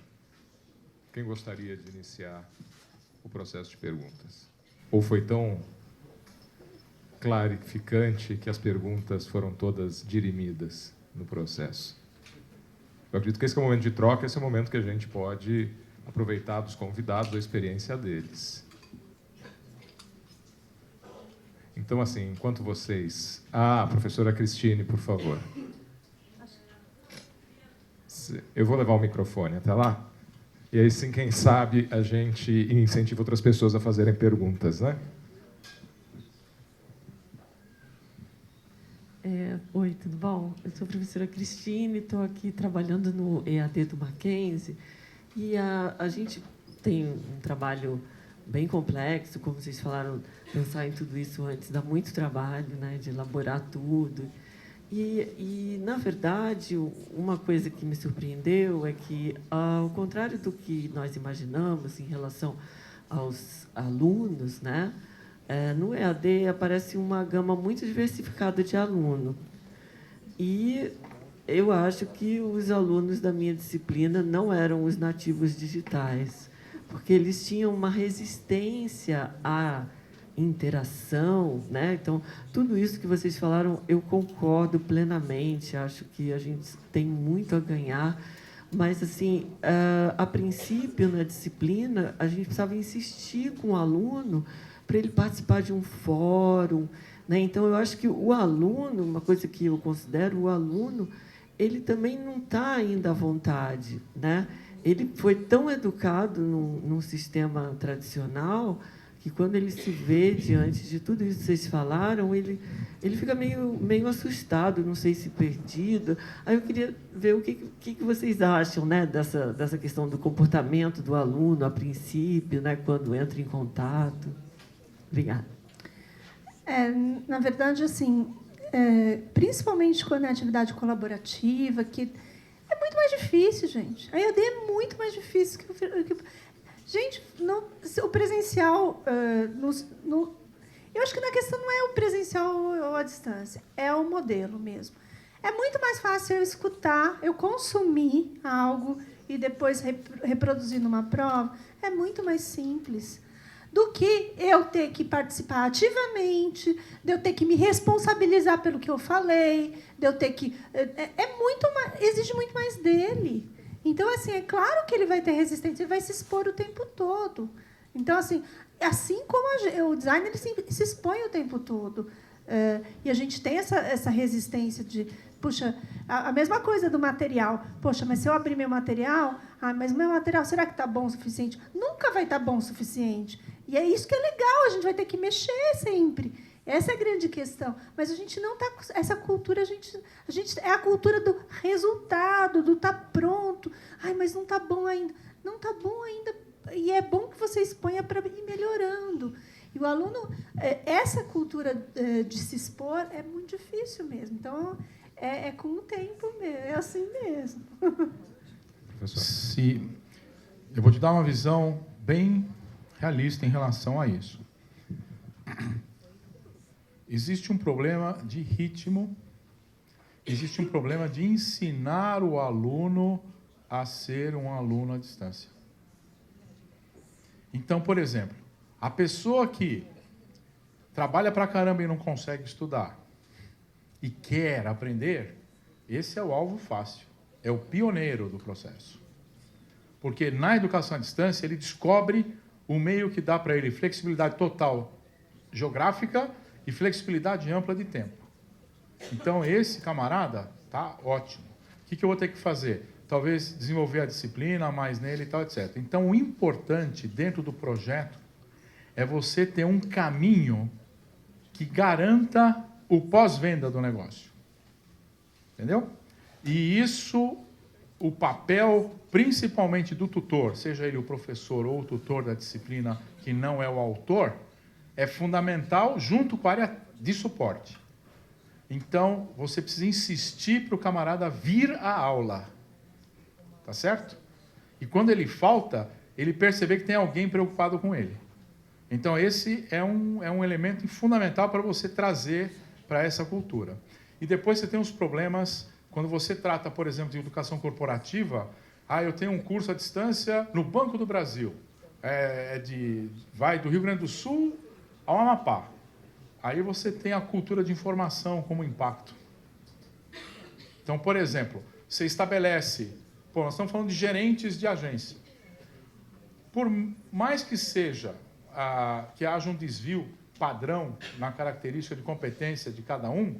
Quem gostaria de iniciar o processo de perguntas? Ou foi tão clarificante que as perguntas foram todas dirimidas no processo? Eu acredito que esse é o momento de troca, esse é o momento que a gente pode aproveitar dos convidados, da experiência deles. Então, assim, enquanto vocês... professora Cristine, por favor. Eu vou levar o microfone até lá. E aí, sim, quem sabe, a gente incentiva outras pessoas a fazerem perguntas, né? Oi, tudo bom? Eu sou a professora Cristine, estou aqui trabalhando no EAD do Mackenzie. E a gente tem um trabalho bem complexo, como vocês falaram, pensar em tudo isso antes dá muito trabalho, né, de elaborar tudo. E, na verdade, uma coisa que me surpreendeu é que, ao contrário do que nós imaginamos em relação aos alunos, né, no EAD aparece uma gama muito diversificada de aluno. E eu acho que os alunos da minha disciplina não eram os nativos digitais, porque eles tinham uma resistência à interação, né? Então, tudo isso que vocês falaram, eu concordo plenamente. Acho que a gente tem muito a ganhar, mas, assim, a princípio, na disciplina, a gente precisava insistir com o aluno para ele participar de um fórum, né? Então, eu acho que o aluno, uma coisa que eu considero, o aluno, ele também não está ainda à vontade, né? Ele foi tão educado num sistema tradicional que, quando ele se vê diante de tudo isso que vocês falaram, ele fica meio assustado, não sei se perdido. Aí eu queria ver o que vocês acham, né, dessa questão do comportamento do aluno, a princípio, né, quando entra em contato. Obrigada. Na verdade, assim, principalmente quando é atividade colaborativa, que é muito mais difícil, gente. A EAD é muito mais difícil que o... Gente, o presencial... Eu acho que na questão não é o presencial ou a distância, é o modelo mesmo. É muito mais fácil eu escutar, eu consumir algo e depois reproduzir numa prova. É muito mais simples do que eu ter que participar ativamente, de eu ter que me responsabilizar pelo que eu falei, de eu ter que... exige muito mais dele. Então, assim, é claro que ele vai ter resistência, ele vai se expor o tempo todo. Então, assim como o design ele se expõe o tempo todo. E a gente tem essa resistência de... Puxa, a mesma coisa do material. Poxa, mas se eu abrir meu material... mas meu material, será que está bom o suficiente? Nunca vai estar bom o suficiente. E é isso que é legal, a gente vai ter que mexer sempre. Essa é a grande questão. Mas a gente não está... Essa cultura, a gente é a cultura do resultado, do tá pronto. Mas não está bom ainda. Não está bom ainda. E é bom que você exponha para ir melhorando. E o aluno... Essa cultura de se expor é muito difícil mesmo. Então... É com o tempo mesmo, é assim mesmo. Eu vou te dar uma visão bem realista em relação a isso. Existe um problema de ritmo, existe um problema de ensinar o aluno a ser um aluno à distância. Então, por exemplo, a pessoa que trabalha pra caramba e não consegue estudar, e quer aprender, esse é o alvo fácil, é o pioneiro do processo. Porque na educação à distância ele descobre o meio que dá para ele flexibilidade total geográfica e flexibilidade ampla de tempo. Então esse camarada tá ótimo. O que eu vou ter que fazer? Talvez desenvolver a disciplina mais nele e tal, etc. Então o importante dentro do projeto é você ter um caminho que garanta o pós-venda do negócio. Entendeu? E isso, o papel, principalmente do tutor, seja ele o professor ou o tutor da disciplina que não é o autor, é fundamental junto com a área de suporte. Então, você precisa insistir para o camarada vir à aula. Tá certo? E quando ele falta, ele perceber que tem alguém preocupado com ele. Então, esse é um elemento fundamental para você trazer para essa cultura. E depois você tem os problemas, quando você trata, por exemplo, de educação corporativa, eu tenho um curso à distância no Banco do Brasil, vai do Rio Grande do Sul ao Amapá. Aí você tem a cultura de informação como impacto. Então, por exemplo, você estabelece, nós estamos falando de gerentes de agência. Por mais que seja, que haja um desvio padrão na característica de competência de cada um,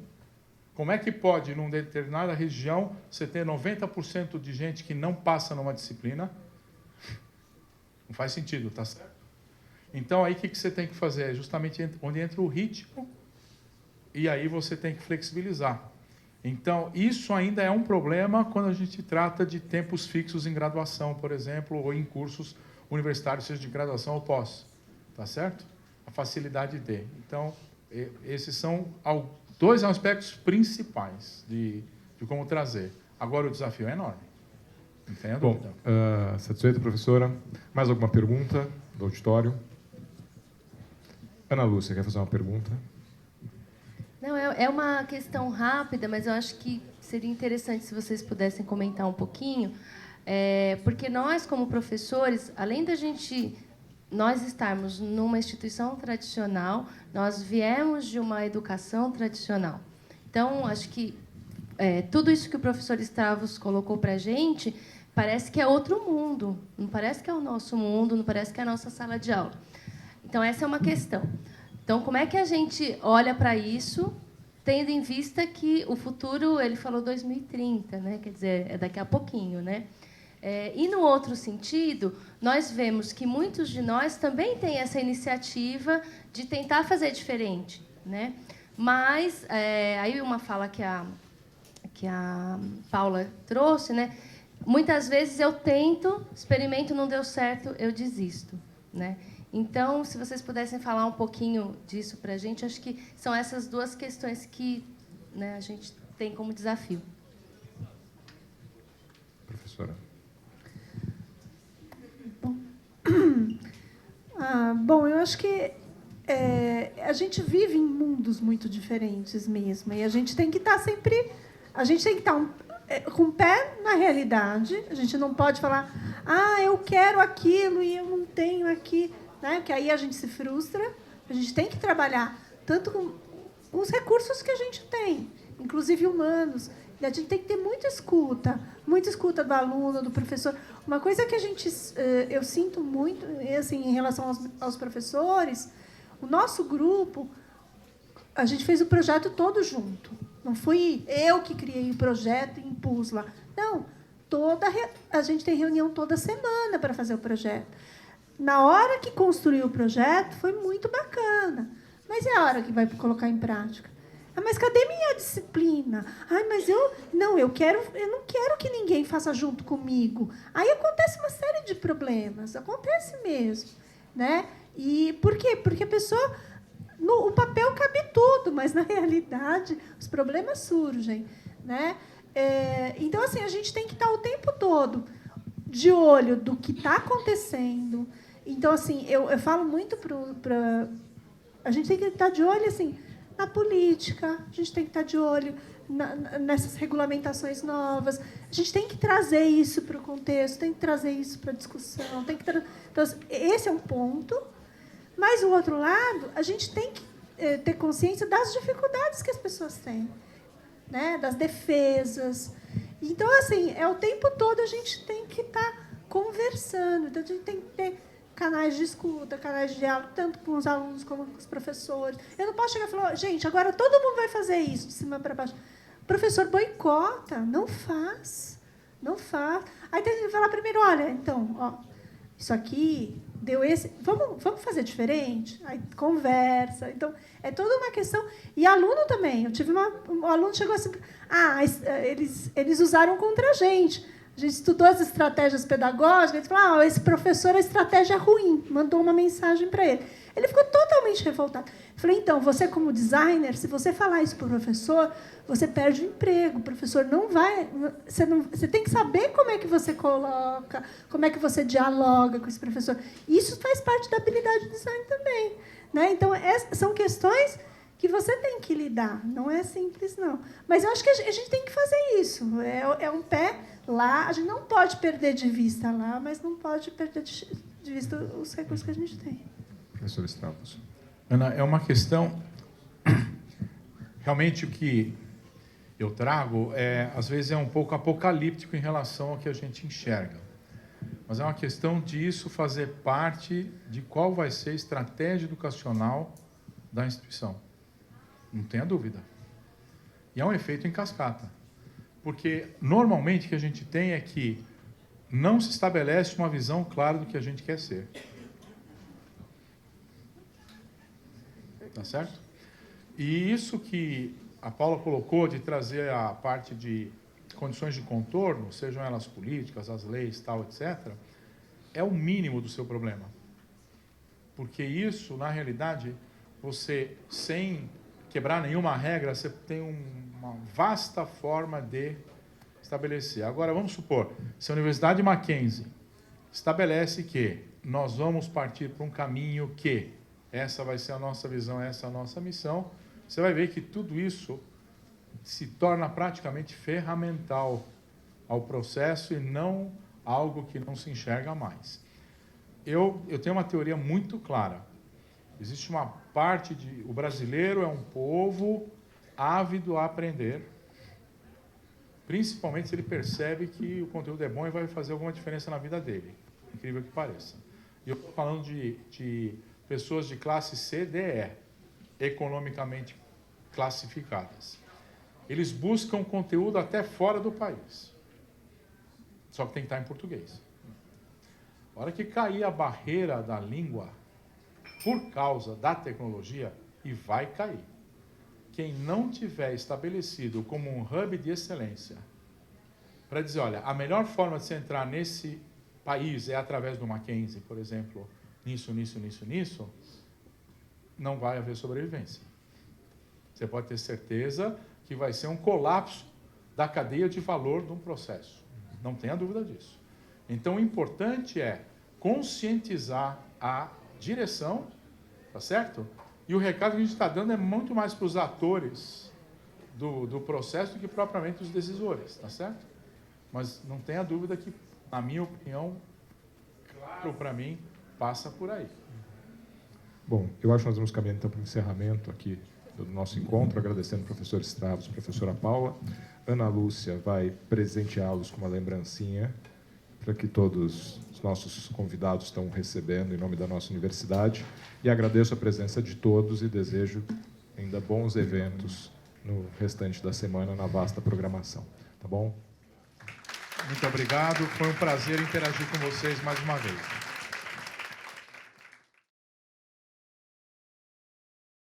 como é que pode, numa determinada região, você ter 90% de gente que não passa numa disciplina? Não faz sentido, tá certo? Então, aí o que você tem que fazer? É justamente onde entra o ritmo, e aí você tem que flexibilizar. Então, isso ainda é um problema quando a gente trata de tempos fixos em graduação, por exemplo, ou em cursos universitários, seja de graduação ou pós. Tá certo? A facilidade de. Então, esses são dois aspectos principais de como trazer. Agora, o desafio é enorme. Entendo? Bom, satisfeita, professora? Mais alguma pergunta do auditório? Ana Lúcia, quer fazer uma pergunta? Não, é uma questão rápida, mas eu acho que seria interessante se vocês pudessem comentar um pouquinho, porque nós, como professores, além da nós estarmos numa instituição tradicional, nós viemos de uma educação tradicional. Então, acho que tudo isso que o professor Stavros colocou para a gente parece que é outro mundo, não parece que é o nosso mundo, não parece que é a nossa sala de aula. Então, essa é uma questão. Então, como é que a gente olha para isso, tendo em vista que o futuro, ele falou 2030, né? Quer dizer, é daqui a pouquinho, né? E, no outro sentido, nós vemos que muitos de nós também têm essa iniciativa de tentar fazer diferente, né? Mas, aí uma fala que a Paula trouxe, né? Muitas vezes eu tento, experimento, não deu certo, eu desisto, né? Então, se vocês pudessem falar um pouquinho disso para a gente, acho que são essas duas questões que, né, a gente tem como desafio. Professora. Bom, eu acho que a gente vive em mundos muito diferentes mesmo, e a gente tem que estar sempre... A gente tem que estar com o pé na realidade, a gente não pode falar, eu quero aquilo e eu não tenho aqui, né? Porque aí a gente se frustra. A gente tem que trabalhar tanto com os recursos que a gente tem, inclusive humanos. E a gente tem que ter muita escuta do aluno, do professor. Uma coisa que eu sinto muito, assim, em relação aos professores, o nosso grupo, a gente fez o projeto todo junto. Não fui eu que criei o projeto e impus lá. Não, a gente tem reunião toda semana para fazer o projeto. Na hora que construiu o projeto, foi muito bacana. Mas é a hora que vai colocar em prática. Mas cadê minha disciplina? Mas eu não quero que ninguém faça junto comigo. Aí acontece uma série de problemas, acontece mesmo, né? E por quê? Porque a pessoa, o papel cabe tudo, mas na realidade os problemas surgem, né? Então assim, a gente tem que estar o tempo todo de olho do que está acontecendo. Então assim, eu falo muito para a gente tem que estar de olho assim na política, a gente tem que estar de olho nessas regulamentações novas, a gente tem que trazer isso para o contexto, tem que trazer isso para a discussão, então, esse é um ponto, mas, o outro lado, a gente tem que ter consciência das dificuldades que as pessoas têm, né? Das defesas. Então, assim, o tempo todo a gente tem que estar conversando, então a gente tem que ter canais de escuta, canais de diálogo, tanto com os alunos como com os professores. Eu não posso chegar e falar, gente, agora todo mundo vai fazer isso, de cima para baixo. O professor boicota, não faz. Aí tem que falar primeiro, olha, então, isso aqui deu esse... Vamos fazer diferente? Aí conversa. Então, é toda uma questão... E aluno também. Eu tive um aluno chegou assim... eles usaram contra a gente. A gente estudou as estratégias pedagógicas, ele falou, esse professor, a estratégia é ruim. Mandou uma mensagem para ele. Ele ficou totalmente revoltado. Eu falei, então, você como designer, se você falar isso para o professor, você perde o emprego. O professor não vai... Você tem que saber como é que você coloca, como é que você dialoga com esse professor. Isso faz parte da habilidade do design também, né? Então, são questões que você tem que lidar. Não é simples, não. Mas eu acho que a gente tem que fazer isso. É um pé... Lá, a gente não pode perder de vista lá, mas não pode perder de vista os recursos que a gente tem. Professor Stravos. Ana, é uma questão... Realmente, o que eu trago, às vezes, é um pouco apocalíptico em relação ao que a gente enxerga. Mas é uma questão disso fazer parte de qual vai ser a estratégia educacional da instituição. Não tenha dúvida. E é um efeito em cascata. Porque, normalmente, o que a gente tem é que não se estabelece uma visão clara do que a gente quer ser. Tá certo? E isso que a Paula colocou de trazer a parte de condições de contorno, sejam elas políticas, as leis, tal, etc., é o mínimo do seu problema. Porque isso, na realidade, você, sem quebrar nenhuma regra, você tem uma vasta forma de estabelecer. Agora, vamos supor, se a Universidade Mackenzie estabelece que nós vamos partir para um caminho que essa vai ser a nossa visão, essa é a nossa missão, você vai ver que tudo isso se torna praticamente ferramental ao processo e não algo que não se enxerga mais. Eu tenho uma teoria muito clara. Existe uma parte de... O brasileiro é um povo ávido a aprender, principalmente se ele percebe que o conteúdo é bom e vai fazer alguma diferença na vida dele, incrível que pareça. E eu estou falando de pessoas de classe C, D, E, economicamente classificadas. Eles buscam conteúdo até fora do país, só que tem que estar em português. A hora que cair a barreira da língua, por causa da tecnologia, e vai cair. Quem não tiver estabelecido como um hub de excelência, para dizer, olha, a melhor forma de você entrar nesse país é através do Mackenzie, por exemplo, nisso, não vai haver sobrevivência. Você pode ter certeza que vai ser um colapso da cadeia de valor de um processo. Não tenha dúvida disso. Então, o importante é conscientizar a direção tá certo? E o recado que a gente está dando é muito mais para os atores do processo do que propriamente os decisores, tá certo? Mas não tenha dúvida que, na minha opinião, claro para mim, passa por aí. Bom, eu acho que nós vamos caminhando então para o encerramento aqui do nosso encontro, agradecendo o professor Stravos, a professora Paula. Ana Lúcia vai presenteá-los com uma lembrancinha para que todos os nossos convidados estão recebendo em nome da nossa universidade. E agradeço a presença de todos e desejo ainda bons eventos no restante da semana, na vasta programação. Tá bom? Muito obrigado. Foi um prazer interagir com vocês mais uma vez.